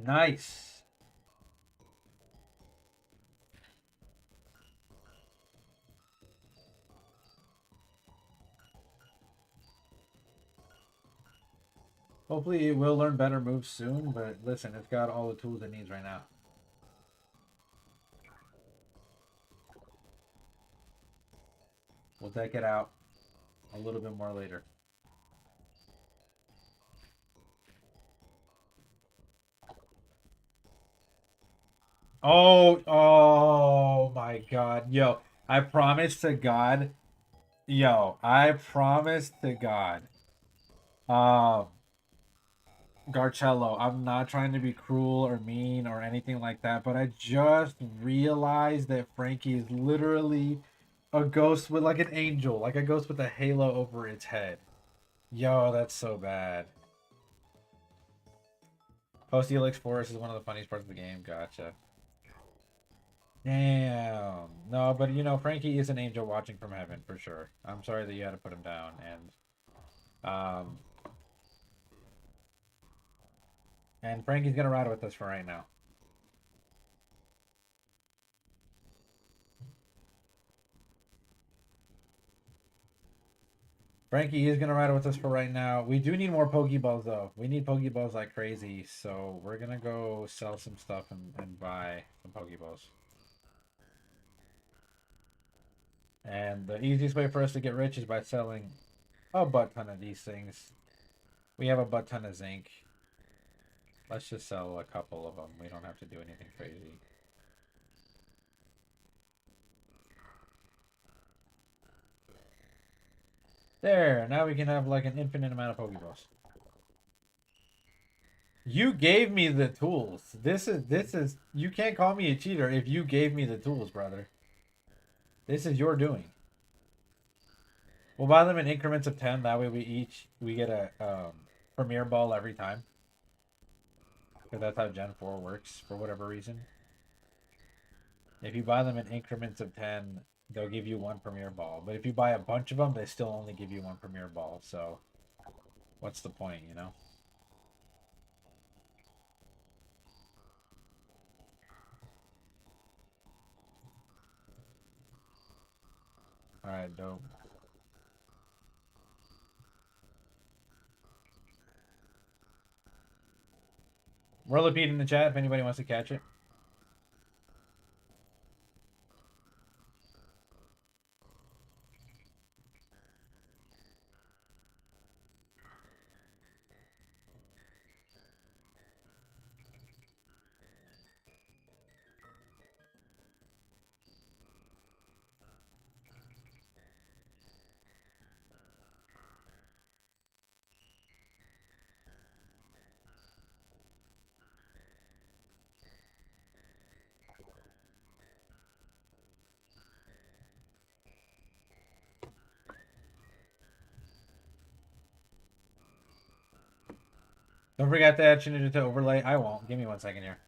Nice. Hopefully it will learn better moves soon, but listen, it's got all the tools it needs right now. We'll take it out a little bit more later. Oh my God. Yo, I promise to God. Yo, I promise to God. Um, Garcello, I'm not trying to be cruel or mean or anything like that, but I just realized that Frankie is literally a ghost with like an angel, like a ghost with a halo over its head. Yo, that's so bad. Post Helix Forest is one of the funniest parts of the game. Gotcha. Damn. No, but you know, Frankie is an angel watching from heaven for sure. I'm sorry that you had to put him down, um, and Frankie's gonna ride with us for right now. Frankie is gonna ride with us for right now. We do need more Pokeballs though. We need Pokeballs like crazy, so we're gonna go sell some stuff and buy some Pokeballs. And the easiest way for us to get rich is by selling a butt ton of these things. We have a butt ton of zinc. Let's just sell a couple of them. We don't have to do anything crazy. There, now we can have like an infinite amount of Pokeballs. You gave me the tools. This is you can't call me a cheater if you gave me the tools, brother. This is your doing. We'll buy them in increments of 10. That way we get a premier ball every time. Because that's how Gen 4 works for whatever reason. If you buy them in increments of 10, they'll give you one premier ball. But if you buy a bunch of them, they still only give you one premier ball. So what's the point, you know? Alright, dope. Whirlipede in the chat if anybody wants to catch it. Don't forget to add Shinichi to overlay. I won't. Give me 1 second here.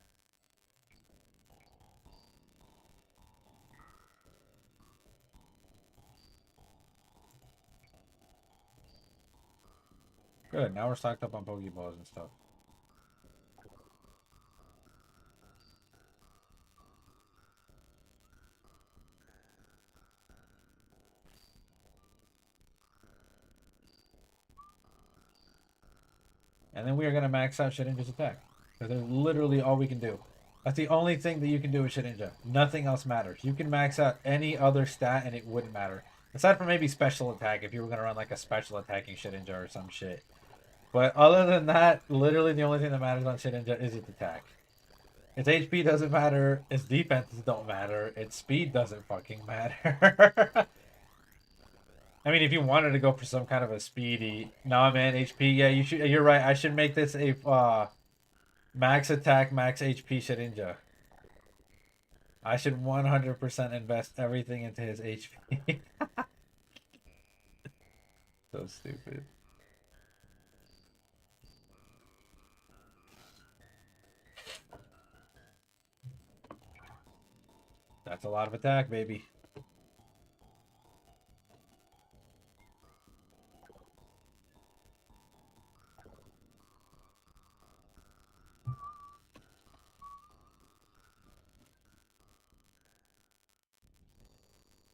Good. Now we're stocked up on Pokeballs and stuff. And then we are going to max out Shedinja's attack. Because that's literally all we can do. That's the only thing that you can do with Shedinja. Nothing else matters. You can max out any other stat and it wouldn't matter. Aside from maybe special attack, if you were going to run like a special attacking Shedinja or some shit. But other than that, literally the only thing that matters on Shedinja is its attack. Its HP doesn't matter. Its defenses don't matter. Its speed doesn't fucking matter. I mean, if you wanted to go for some kind of a speedy, nah, man, HP. Yeah, you should. You're right. I should make this a max attack, max HP Shedinja. I should 100% invest everything into his HP. So stupid. That's a lot of attack, baby.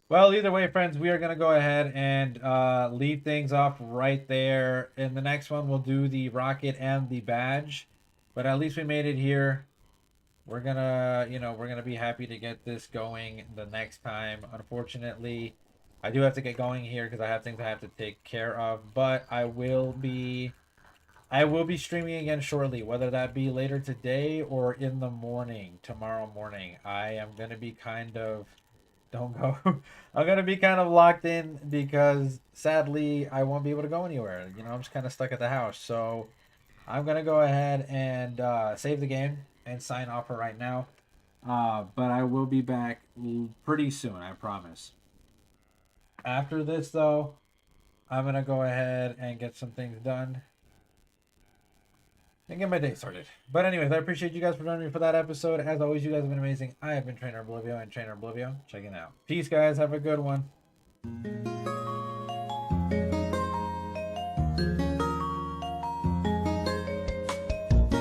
Well, either way, friends, we are going to go ahead and leave things off right there. In the next one, we'll do the rocket and the badge. But at least we made it here. We're gonna, we're gonna be happy to get this going the next time. Unfortunately, I do have to get going here because I have things I have to take care of. But I will be streaming again shortly, whether that be later today or in the morning, tomorrow morning. I am gonna be kind of, don't go. I'm gonna be kind of locked in because sadly I won't be able to go anywhere. I'm just kind of stuck at the house. So I'm gonna go ahead and save the game and sign off for right now. But I will be back pretty soon, I promise. After this, though, I'm gonna go ahead and get some things done and get my day started. But anyways, I appreciate you guys for joining me for that episode. As always, you guys have been amazing. I have been Trainer Oblivio and Trainer Oblivio checking out. Peace, guys. Have a good one.